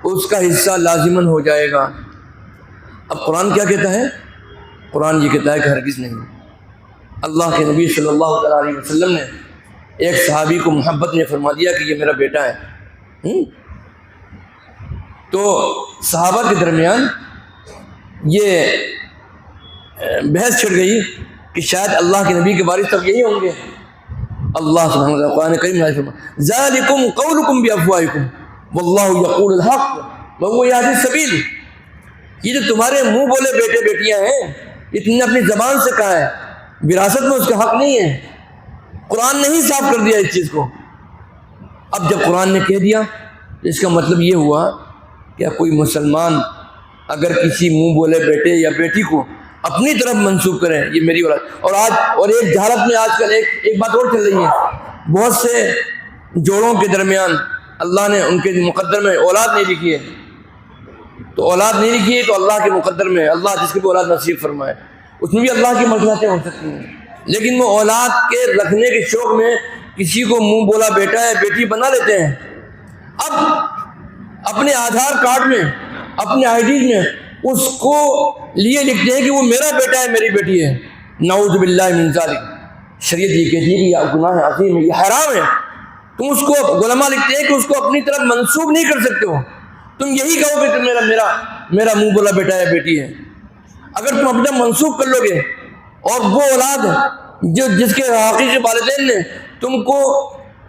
اس کا حصہ لازماً ہو جائے گا۔ اب قرآن کیا کہتا ہے؟ قرآن یہ کہتا ہے کہ ہرگز نہیں۔ اللہ کے نبی صلی اللہ علیہ وسلم نے ایک صحابی کو محبت نے فرما دیا کہ یہ میرا بیٹا ہے، تو صحابہ کے درمیان یہ بحث چھڑ گئی کہ شاید اللہ کے نبی کے وارث تب یہی ہوں گے۔ اللہ سبحانہ وتعالی قرآن کریم میں فرمایا ذالکم قولکم بافواہکم واللہ یقول الحق وہو یہدی السبیل۔ یہ جو تمہارے منہ بولے بیٹے بیٹیاں ہیں، یہ تم نے اپنی زبان سے کہا ہے، وراثت میں اس کا حق نہیں ہے۔ قرآن نے ہی صاف کر دیا اس چیز کو۔ اب جب قرآن نے کہہ دیا تو اس کا مطلب یہ ہوا کہ کوئی مسلمان اگر کسی منہ بولے بیٹے یا بیٹی کو اپنی طرف منسوب کریں یہ میری اولاد، اور ایک جہالت میں آج کل ایک بات اور چل رہی ہے، بہت سے جوڑوں کے درمیان اللہ نے ان کے مقدر میں اولاد نہیں لکھی ہے، تو اولاد نہیں لکھی ہے تو اللہ کے مقدر میں اللہ جس کی بھی اولاد نصیب فرمائے، اس میں بھی اللہ کی مصلحتیں ہو سکتی ہیں، لیکن وہ اولاد کے رکھنے کے شوق میں کسی کو منہ بولا بیٹا ہے بیٹی بنا لیتے ہیں۔ اب اپنے آدھار کارڈ میں، اپنے آئی ڈی میں اس کو لیے لکھتے ہیں کہ وہ میرا بیٹا ہے میری بیٹی ہے۔ نعوذ باللہ من ذالک۔ شریعت یہ کہتی ہے کہ یہ گناہ عظیم ہے، یہ حرام ہے۔ تم اس کو علماء لکھتے ہیں کہ اس کو اپنی طرف منسوب نہیں کر سکتے ہو، تم یہی کہو کہ تم میرا منہ بولا بیٹا ہے بیٹی ہے۔ اگر تم اپنا منسوب کر لو گے اور وہ اولاد جس کے حقیقی والدین نے تم کو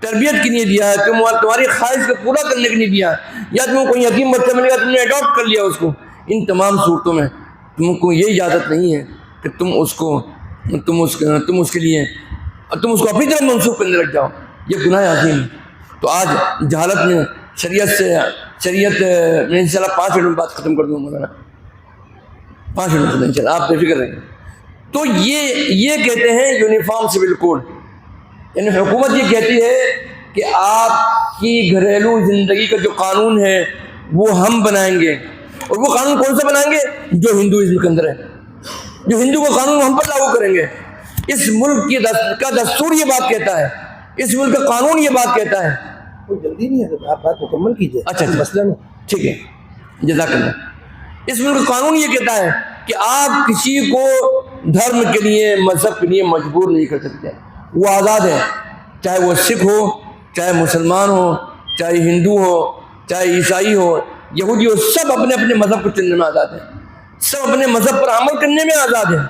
تربیت کے لیے دیا ہے، تمہاری خواہش کو پورا کرنے کے لیے دیا، یا تم کو کوئی یتیم بچہ ملے گا تم نے اڈاپٹ کر لیا اس کو، ان تمام صورتوں میں تم کو یہ اجازت نہیں ہے کہ تم اس کو اپنی طرف منسوخ کرنے لگ جاؤ، یہ گناہ عظیم ہے۔ تو آج جہالت میں شریعت میں انشاءاللہ 5 منٹ میں بات ختم کر دوں مولانا، 5 منٹ میں انشاءاللہ، آپ بے فکر رہیں۔ تو یہ کہتے ہیں یونیفارم سول کوڈ، یعنی حکومت یہ کہتی ہے کہ آپ کی گھریلو زندگی کا جو قانون ہے وہ ہم بنائیں گے، اور وہ قانون کون سا بنائیں گے؟ جو ہندوازم کے اندر ہے، جو ہندو کا قانون ہم پر لاگو کریں گے۔ اس ملک کا دستور یہ بات کہتا ہے، اس ملک کا قانون یہ بات کہتا ہے۔ کوئی جلدی نہیں ہے، آپ بات مکمل کیجیے۔ اچھا مسئلہ نہیں، ٹھیک ہے، جزاک اللہ۔ اس ملک کا قانون یہ کہتا ہے کہ آپ کسی کو دھرم کے لیے، مذہب کے لیے مجبور نہیں کر سکتے، وہ آزاد ہے، چاہے وہ سکھ ہو، چاہے مسلمان ہو، چاہے ہندو ہو، چاہے عیسائی ہو، یہودی ہو، سب اپنے اپنے مذہب کو چننے میں آزاد ہیں، سب اپنے مذہب پر عمل کرنے میں آزاد ہیں،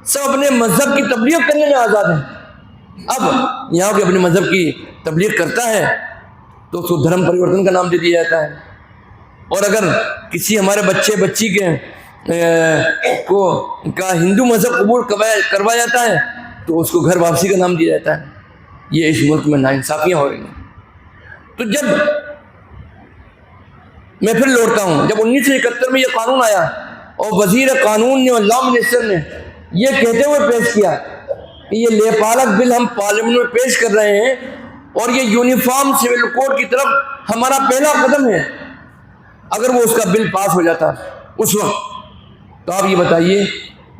سب اپنے مذہب کی تبلیغ کرنے میں آزاد ہیں۔ اب یہاں کوئی اپنے مذہب کی تبلیغ کرتا ہے تو اس کو دھرم پریورتن کا نام دے دیا جاتا ہے، اور اگر کسی ہمارے بچی کا ہندو مذہب قبول کروایا جاتا ہے تو اس کو گھر واپسی کا نام دیا جاتا ہے۔ یہ اس ملک میں ناانصافیاں ہو رہی ہیں۔ تو جب میں پھر لوٹتا ہوں، جب 1971 میں یہ قانون آیا اور وزیر قانون نے اور لا منسٹر نے یہ کہتے ہوئے پیش کیا کہ یہ لیپالک بل ہم پارلیمنٹ میں پیش کر رہے ہیں اور یہ یونیفارم سول کوڈ کی طرف ہمارا پہلا قدم ہے، اگر وہ اس کا بل پاس ہو جاتا اس وقت، تو آپ یہ بتائیے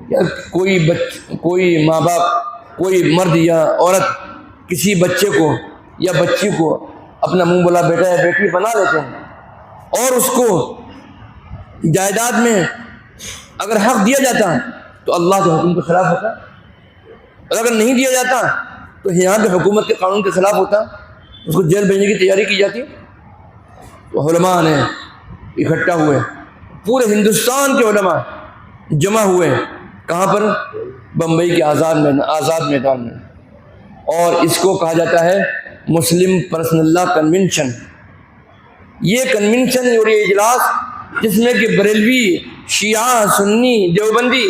کہ کوئی ماں باپ، کوئی مرد یا عورت کسی بچے کو یا بچی کو اپنا منہ بولا بیٹا یا بیٹی بنا لیتے ہیں، اور اس کو جائیداد میں اگر حق دیا جاتا تو اللہ کے حکم کے خلاف ہوتا، اور اگر نہیں دیا جاتا تو یہاں کے حکومت کے قانون کے خلاف ہوتا، اس کو جیل بھیجنے کی تیاری کی جاتی۔ تو علماء نے اکٹھا ہوئے، پورے ہندوستان کے علماء جمع ہوئے، کہاں پر؟ بمبئی کے آزاد میدان میں، اور اس کو کہا جاتا ہے مسلم پرسنل لا کنونشن۔ یہ کنونشن اور یہ اجلاس جس میں کہ بریلوی، شیعہ، سنی، دیوبندی،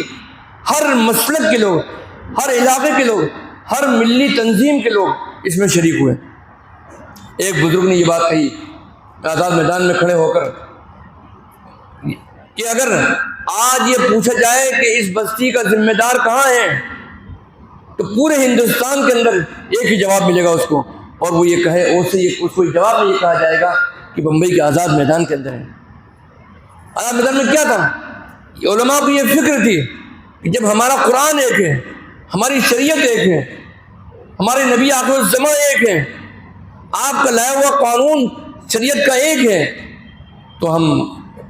ہر مسلک کے لوگ، ہر علاقے کے لوگ، ہر ملی تنظیم کے لوگ اس میں شریک ہوئے۔ ایک بزرگ نے یہ بات کہی آزاد میدان میں کھڑے ہو کر کہ اگر آج یہ پوچھا جائے کہ اس بستی کا ذمہ دار کہاں ہے تو پورے ہندوستان کے اندر ایک ہی جواب ملے گا اس کو، اور وہ یہ کہے، اس کو جواب میں یہ کہا جائے گا کہ بمبئی کے آزاد میدان کے اندر ہے۔ آزاد میدان میں کیا تھا؟ علماء کو یہ فکر تھی کہ جب ہمارا قرآن ایک ہے، ہماری شریعت ایک ہے، ہمارے نبی آخر الزمان ایک ہے، آپ کا لایا ہوا قانون شریعت کا ایک ہے، تو ہم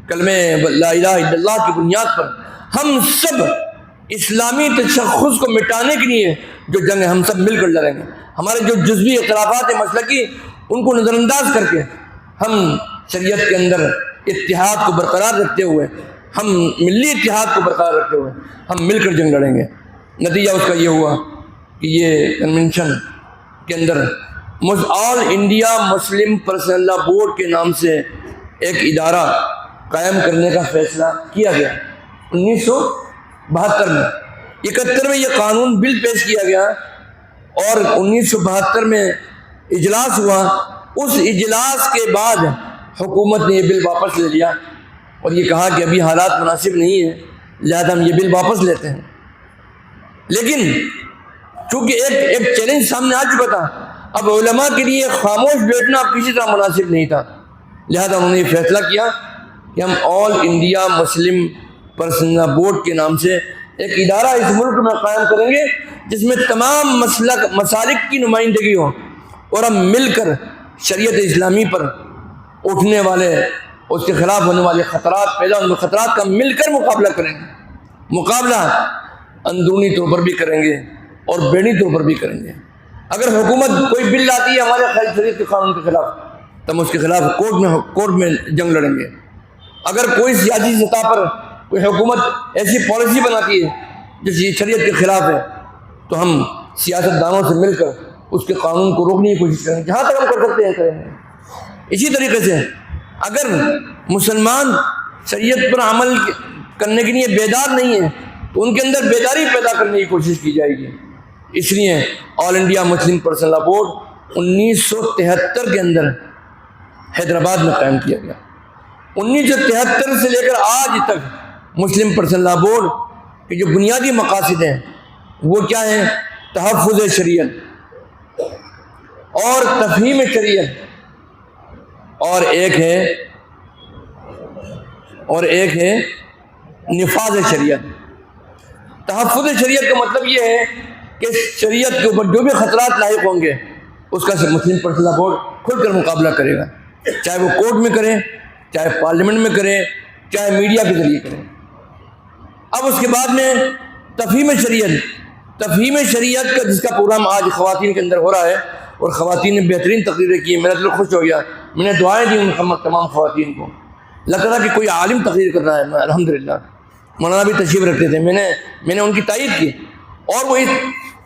کلمہ لا الہ الا اللہ کی بنیاد پر ہم سب اسلامی تشخص کو مٹانے کے لیے جو جنگ ہے ہم سب مل کر لڑیں گے۔ ہمارے جو جزوی اختلافات ہیں مسلکی ان کو نظر انداز کر کے ہم شریعت کے اندر اتحاد کو برقرار رکھتے ہوئے، ہم ملی اتحاد کو برقرار رکھتے ہوئے ہم مل کر جنگ لڑیں گے۔ نتیجہ اس کا یہ ہوا کہ یہ کنونشن کے اندر آل انڈیا مسلم پرسنل لا بورڈ کے نام سے ایک ادارہ قائم کرنے کا فیصلہ کیا گیا 1972 میں۔ 71 میں یہ قانون بل پیش کیا گیا اور 1972 میں اجلاس ہوا۔ اس اجلاس کے بعد حکومت نے یہ بل واپس لے لیا اور یہ کہا کہ ابھی حالات مناسب نہیں ہیں، لہذا ہم یہ بل واپس لیتے ہیں۔ لیکن چونکہ ایک چیلنج سامنے آ چکا تھا، اب علماء کے لیے خاموش بیٹھنا اب کسی طرح مناسب نہیں تھا، لہذا انہوں نے یہ فیصلہ کیا کہ ہم آل انڈیا مسلم پرسنل بورڈ کے نام سے ایک ادارہ اس ملک میں قائم کریں گے جس میں تمام مسالک کی نمائندگی ہو، اور ہم مل کر شریعت اسلامی پر اٹھنے والے، اس کے خلاف ہونے والے خطرات، پیدا ہونے والے خطرات کا مل کر مقابلہ کریں گے۔ مقابلہ اندرونی طور پر بھی کریں گے اور بیرونی طور پر بھی کریں گے۔ اگر حکومت کوئی بل لاتی ہے ہمارے شریعت کے قانون کے خلاف تو ہم اس کے خلاف کورٹ میں جنگ لڑیں گے۔ اگر کوئی سیاسی سطح پر کوئی حکومت ایسی پالیسی بناتی ہے جو شریعت کے خلاف ہے تو ہم سیاست دانوں سے مل کر اس کے قانون کو روکنے کی کوشش کریں گے، جہاں تک ہم کر سکتے ہیں کریں گے۔ اسی طریقے سے اگر مسلمان شریعت پر عمل کرنے کے لیے بیدار نہیں ہے تو ان کے اندر بیداری پیدا کرنے کی کوشش کی جائے گی۔ اس لیے all India Muslim personal law board 1973 کے اندر حیدرآباد میں قائم کیا گیا۔ 1973 سے لے کر آج تک مسلم پرسنل لاء بورڈ کے جو بنیادی مقاصد ہیں وہ کیا ہیں؟ تحفظ شریعت اور تفہیم شریعت، اور ایک ہے نفاذ شریعت۔ تحفظ شریعت کا مطلب یہ ہے کہ شریعت کے اوپر جو بھی خطرات لاحق ہوں گے اس کا مسلم پرسنل لاء بورڈ کھل کر مقابلہ کرے گا، چاہے وہ کورٹ میں کرے، چاہے پارلیمنٹ میں کرے، چاہے میڈیا کے ذریعے کرے۔ اب اس کے بعد میں تفہیم شریعت کا جس کا پروگرام آج خواتین کے اندر ہو رہا ہے، اور خواتین نے بہترین تقریریں کی، میں دل خوش ہو گیا، میں نے دعائیں دی ان تمام خواتین کو، لگتا تھا کہ کوئی عالم تقریر کر رہا ہے۔ الحمدللہ مولانا بھی تشریف رکھتے تھے، میں نے ان کی تائید کی۔ اور وہ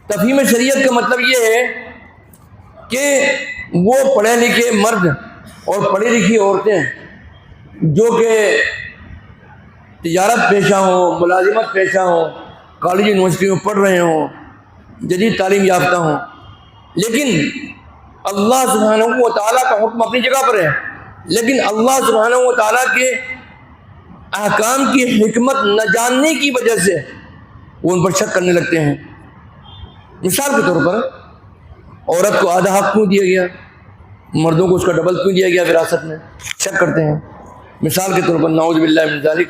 تفہیم شریعت کا مطلب یہ ہے کہ وہ پڑھے لکھے مرد اور پڑھی لکھی عورتیں جو کہ تجارت پیشہ ہوں، ملازمت پیشہ ہوں، کالج یونیورسٹی میں پڑھ رہے ہوں، جدید تعلیم یافتہ ہوں، لیکن اللہ سبحانہ و تعالیٰ کا حکم اپنی جگہ پر ہے، لیکن اللہ سبحانہ و تعالیٰ کے احکام کی حکمت نہ جاننے کی وجہ سے وہ ان پر شک کرنے لگتے ہیں۔ مثال کے طور پر عورت کو آدھا حق کیوں دیا گیا، مردوں کو اس کا ڈبل کیوں دیا گیا وراثت میں، شک کرتے ہیں۔ مثال کے طور پر نعوذ باللہ من ذالک،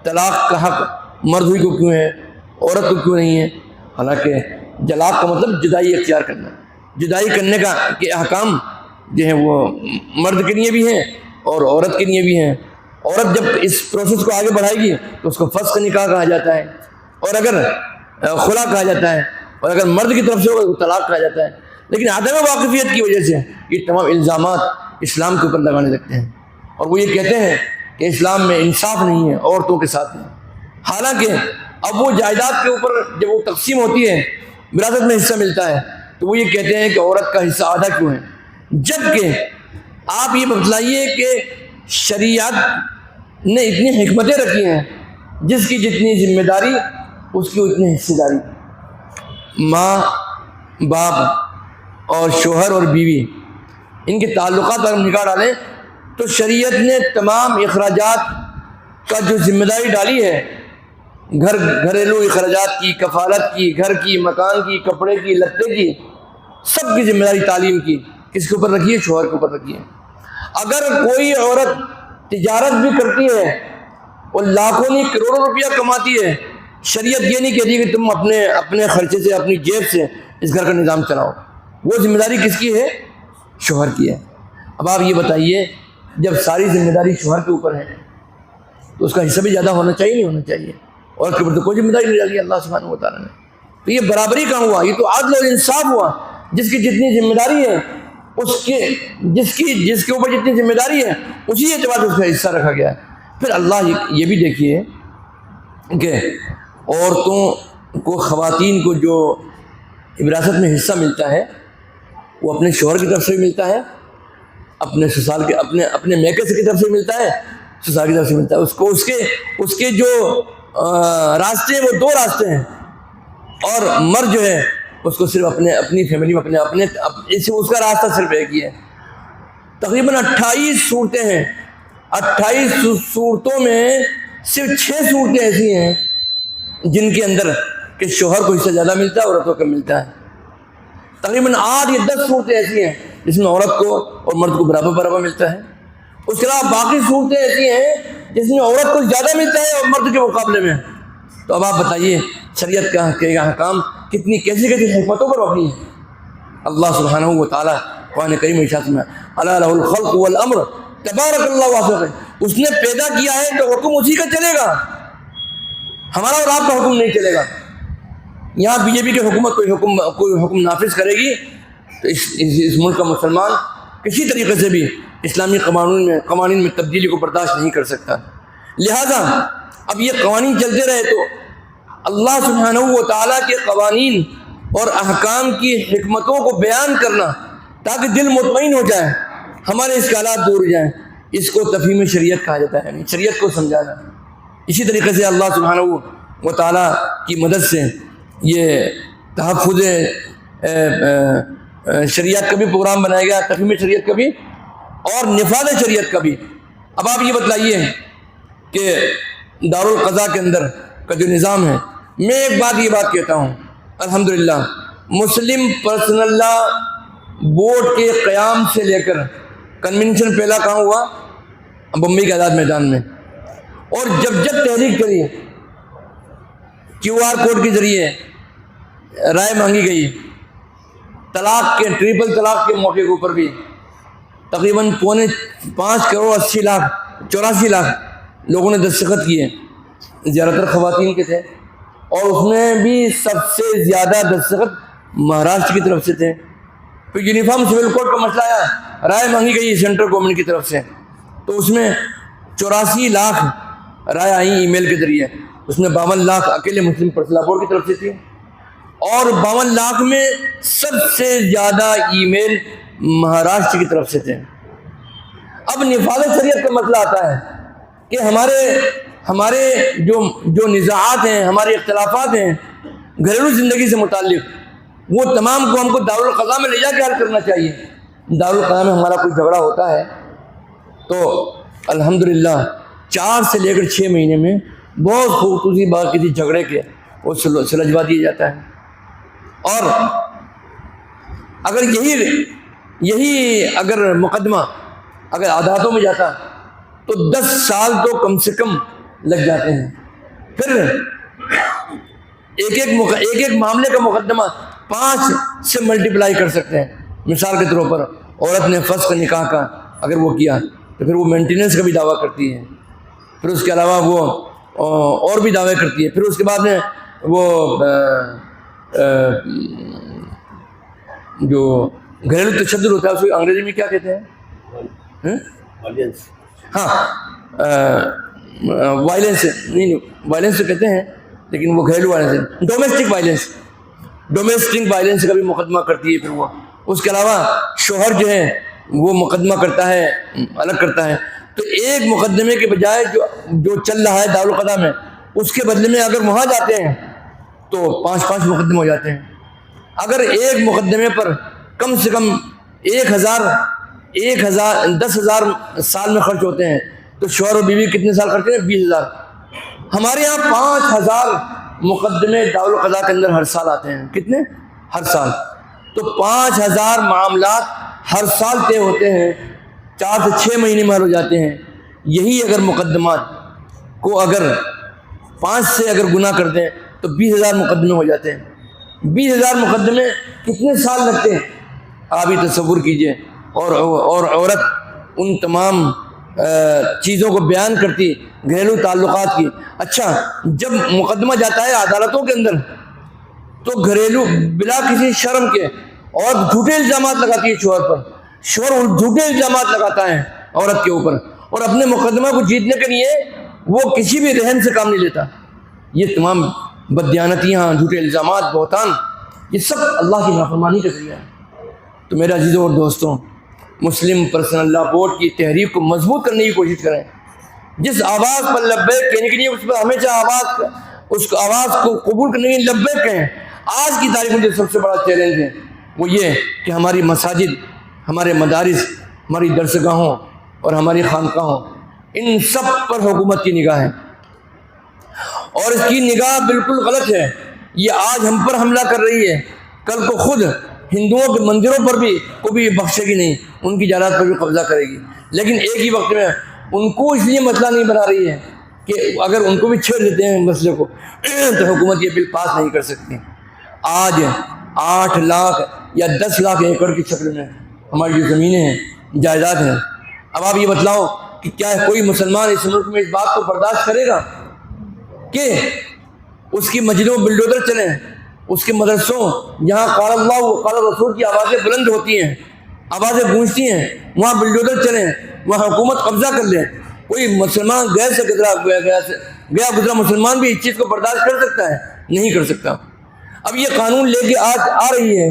طلاق کا حق مرد ہی کو کیوں ہے، عورت کو کیوں نہیں ہے؟ حالانکہ طلاق کا مطلب جدائی اختیار کرنا، جدائی کرنے کا کہ احکام جو ہیں وہ مرد کے لیے بھی ہیں اور عورت کے لیے بھی ہیں۔ عورت جب اس پروسیس کو آگے بڑھائے گی تو اس کو فسخ نکاح کہا جاتا ہے، اور اگر خلا کہا جاتا ہے، اور اگر مرد کی طرف سے ہوگا تو طلاق کہا جاتا ہے۔ لیکن عدم واقفیت کی وجہ سے یہ تمام الزامات اسلام کے اوپر لگانے لگتے ہیں، اور وہ یہ کہتے ہیں کہ اسلام میں انصاف نہیں ہے، عورتوں کے ساتھ نہیں۔ حالانکہ اب وہ جائیداد کے اوپر جب وہ تقسیم ہوتی ہے، وراثت میں حصہ ملتا ہے، تو وہ یہ کہتے ہیں کہ عورت کا حصہ آدھا کیوں ہے، جبکہ آپ یہ بتلائیے کہ شریعت نے اتنی حکمتیں رکھی ہیں، جس کی جتنی ذمہ داری اس کی اتنی حصہ داری۔ ماں باپ اور شوہر اور بیوی، ان کے تعلقات پر ہم نگاہ ڈالیں تو شریعت نے تمام اخراجات کا جو ذمہ داری ڈالی ہے، گھریلو اخراجات کی، کفالت کی، گھر کی، مکان کی، کپڑے کی، لتے کی، سب کی ذمہ داری تعلیم کی کس کے اوپر رکھی ہے؟ شوہر کے اوپر رکھی ہے۔ اگر کوئی عورت تجارت بھی کرتی ہے اور لاکھوں نہیں کروڑوں روپیہ کماتی ہے، شریعت یہ نہیں کہتی کہ تم اپنے خرچے سے، اپنی جیب سے اس گھر کا نظام چلاؤ، وہ ذمہ داری کس کی ہے؟ شوہر کی ہے۔ اب آپ یہ بتائیے، جب ساری ذمہ داری شوہر کے اوپر ہے تو اس کا حصہ بھی زیادہ ہونا چاہیے نہیں ہونا چاہیے؟ اور کے اوپر تو کوئی ذمہ داری نہیں ڈالی اللہ سبحانہ و تعالیٰ نے۔ تو یہ برابری کہاں ہوا؟ یہ تو عدل اور انصاف ہوا۔ جس کی جتنی ذمہ داری ہے، جس کے اوپر جتنی ذمہ داری ہے، اسی اعتبار سے اس کا حصہ رکھا گیا ہے۔ پھر اللہ یہ بھی دیکھیے کہ عورتوں کو، خواتین کو جو وراثت میں حصہ ملتا ہے وہ اپنے شوہر کی طرف سے بھی ملتا ہے، اپنے سسرال کے اپنے میکے کی طرف سے ملتا ہے، سسرال کی طرف سے ملتا ہے۔ اس کے جو راستے ہیں وہ دو راستے ہیں، اور مرد جو ہے اس کو صرف اپنی فیملی میں اس کا راستہ صرف ایک ہی ہے۔ تقریباً 28 صورتیں ہیں، 28 صورتوں میں صرف 6 صورتیں ایسی ہیں جن کے اندر کہ شوہر کو حصہ زیادہ ملتا ہے، عورتوں کو ملتا ہے۔ تقریباً 8 یا 10 صورتیں ایسی ہیں جس میں عورت کو اور مرد کو برابر ملتا ہے۔ اس کے علاوہ باقی صورتیں ایسی ہیں جس میں عورت کو زیادہ ملتا ہے اور مرد کے مقابلے میں۔ تو اب آپ بتائیے شریعت کے احکام کتنی کیسی کیسی حکمتوں پر مبنی ہے. اللہ سبحانہ و تعالیٰ قرآن کریم میں ارشاد فرمایا الا لہ الخلق والامر تبارک اللہ واسع. اس نے پیدا کیا ہے تو حکم اسی کا چلے گا, ہمارا اور آپ کا حکم نہیں چلے گا. یہاں بی جے پی کی حکومت کوئی حکم نافذ کرے گی تو اس ملک کا مسلمان کسی طریقے سے بھی اسلامی قوانین میں تبدیلی کو برداشت نہیں کر سکتا. لہذا اب یہ قوانین چلتے رہے تو اللہ سبحانہ و تعالیٰ کے قوانین اور احکام کی حکمتوں کو بیان کرنا تاکہ دل مطمئن ہو جائے, ہمارے اسکالات دور ہو جائیں, اس کو تفہیم شریعت کہا جاتا ہے, یعنی شریعت کو سمجھانا. اسی طریقے سے اللہ سبحانہ و تعالیٰ کی مدد سے یہ تحفظ شریعت کا بھی پروگرام بنایا گیا, تفہیم شریعت کا بھی اور نفاذ شریعت کا بھی. اب آپ یہ بتلائیے کہ دارالقضاء کے اندر کا جو نظام ہے, میں ایک یہ بات کہتا ہوں, الحمدللہ مسلم پرسنل لا بورڈ کے قیام سے لے کر کنونشن پہلا کہاں ہوا, بمبئی کے آزاد میدان میں, اور جب تحریک چلی QR کوڈ کے ذریعے رائے مانگی گئی, طلاق کے ٹرپل طلاق کے موقع کے اوپر بھی تقریباً 5 کروڑ 80 لاکھ 84 لاکھ لوگوں نے دستخط کیے, زیادہ تر خواتین کے تھے, اور اس میں بھی سب سے زیادہ دستخط مہاراشٹر کی طرف سے تھے. پھر یونیفارم سول کوڈ کا مسئلہ آیا, رائے مانگی گئی سینٹرل گورنمنٹ کی طرف سے, تو اس میں 84 لاکھ رائے آئیں ای میل کے ذریعے, اس میں 52 لاکھ اکیلے مسلم پرسنل بورڈ کی طرف سے تھی, اور 52 لاکھ میں سب سے زیادہ ای میل مہاراشٹر کی طرف سے تھے. اب نفاذ شریعت کا مسئلہ آتا ہے کہ ہمارے جو نزاعات ہیں, ہمارے اختلافات ہیں گھریلو زندگی سے متعلق, وہ تمام کو ہم کو دارالقضاء میں لے جا کے حل کرنا چاہیے. دارالقضاء میں ہمارا کوئی جھگڑا ہوتا ہے تو الحمدللہ 4 سے لے کر 6 مہینے میں بہت خوبصورتی بات کسی جھگڑے کے وہ سلجھوا دیا جاتا ہے. اور اگر یہی اگر مقدمہ اگر عدالتوں میں جاتا تو 10 سال تو کم سے کم لگ جاتے ہیں. پھر ایک معاملے کا مقدمہ 5 سے ملٹیپلائی کر سکتے ہیں. مثال کے طور پر عورت نے فسخ نکاح کا اگر وہ کیا تو پھر وہ مینٹیننس کا بھی دعویٰ کرتی ہے, پھر اس کے علاوہ وہ اور بھی دعوے کرتی ہے, پھر اس کے بعد میں وہ جو گھریلو تشدد ہوتا ہے اس کو انگریزی میں کیا کہتے ہیں, وائلنس, نہیں وائلنس تو کہتے ہیں لیکن وہ گھریلو وائلنس ہے, ڈومیسٹک وائلنس کا بھی مقدمہ کرتی ہے. پھر وہ اس کے علاوہ شوہر جو ہے وہ مقدمہ کرتا ہے, الگ کرتا ہے. تو ایک مقدمے کے بجائے جو چل رہا ہے دارالقضاء میں, اس کے بدلے میں اگر وہاں جاتے ہیں تو 5 مقدمے ہو جاتے ہیں. اگر ایک مقدمے پر کم سے کم 10,000 سال میں خرچ ہوتے ہیں تو شوہر و بیوی کتنے سال خرچ ہیں, 20,000. ہمارے یہاں 5,000 مقدمے دارالقضاء کے اندر ہر سال آتے ہیں. کتنے؟ ہر سال. تو 5,000 معاملات ہر سال طے ہوتے ہیں, 4 سے 6 مہینے میں حل ہو جاتے ہیں. یہی اگر مقدمات کو اگر 5 سے اگر گنا کر دیں تو 20,000 مقدمے ہو جاتے ہیں. 20,000 مقدمے کتنے سال لگتے ہیں آپ ہی تصور کیجئے. اور عورت ان تمام چیزوں کو بیان کرتی گھریلو تعلقات کی. اچھا, جب مقدمہ جاتا ہے عدالتوں کے اندر تو گھریلو بلا کسی شرم کے اور جھوٹے الزامات لگاتی ہے شوہر پر, شوہر جھوٹے الزامات لگاتا ہے عورت کے اوپر, اور اپنے مقدمہ کو جیتنے کے لیے وہ کسی بھی رہن سے کام نہیں لیتا. یہ تمام بددیانتیاں, جھوٹے الزامات, بہتان, یہ سب اللہ کی نافرمانی کا ذریعہ ہے. تو میرے عزیزوں اور دوستوں, مسلم پرسنل لا بورڈ کی تحریک کو مضبوط کرنے کی کوشش کریں. جس آواز پر لبیک کہنے کے لیے اس پر ہمیشہ اس آواز کو قبول کرنے کے لیے لبیک کہیں. آج کی تاریخ میں جو سب سے بڑا چیلنج ہے وہ یہ کہ ہماری مساجد, ہمارے مدارس, ہماری درسگاہوں اور ہماری خانقاہوں, ان سب پر حکومت کی نگاہ ہے, اور اس کی نگاہ بالکل غلط ہے. یہ آج ہم پر حملہ کر رہی ہے, کل کو خود ہندوؤں کے مندروں پر بھی کو بھی بخشے گی نہیں, ان کی جائیداد پر بھی قبضہ کرے گی. لیکن ایک ہی وقت میں ان کو اس لیے مسئلہ نہیں بنا رہی ہے کہ اگر ان کو بھی چھیڑ دیتے ہیں مسئلے کو تو حکومت یہ بل پاس نہیں کر سکتی۔ آج 8 لاکھ یا 10 لاکھ ایکڑ کی شکل میں ہماری جو زمینیں ہیں، جائیداد ہیں، اب آپ یہ بتلاؤ کہ کیا کوئی مسلمان اس ملک میں اس بات کو برداشت کرے گا کہ اس کی مسجدوں میں بلڈوزر چلیں، اس کے مدرسوں جہاں قال اللہ و قال رسول کی آوازیں بلند ہوتی ہیں، آوازیں گونجتی ہیں، وہاں بلڈوزر چلیں، وہاں حکومت قبضہ کر لے؟ کوئی مسلمان گیا گزرا مسلمان بھی اس چیز کو برداشت کر سکتا ہے؟ نہیں کر سکتا۔ اب یہ قانون لے کے آج آ رہی ہے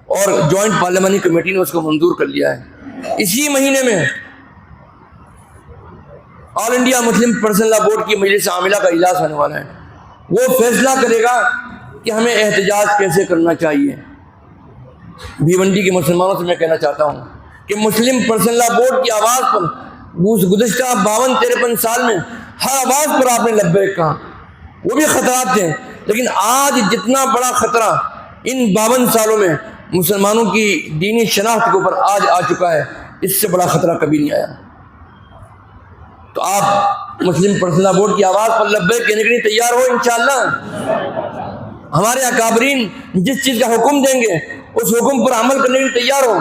اور جوائنٹ پارلیمانی کمیٹی نے اس کو منظور کر لیا ہے۔ اسی مہینے میں آل انڈیا مسلم پرسنل لا بورڈ کی مجلس عاملہ کا اجلاس ہونے والا ہے۔ وہ فیصلہ کرے گا کہ ہمیں احتجاج کیسے کرنا چاہیے۔ بھیونڈی کے مسلمانوں سے میں کہنا چاہتا ہوں کہ مسلم پرسنل لا بورڈ کی آواز پر گزشتہ 52-53 سال میں ہر آواز پر آپ نے لبیک کہا، وہ بھی خطرات تھے، لیکن آج جتنا بڑا خطرہ ان 52 سالوں میں مسلمانوں کی دینی شناخت کے اوپر آج آ چکا ہے، اس سے بڑا خطرہ کبھی نہیں آیا۔ تو آپ مسلم پرسنل لا بورڈ کی آواز پر لبیک کہنے کے لیے تیار ہو انشاءاللہ؟ ہمارے اکابرین جس چیز کا حکم دیں گے اس حکم پر عمل کرنے کے لیے تیار ہو؟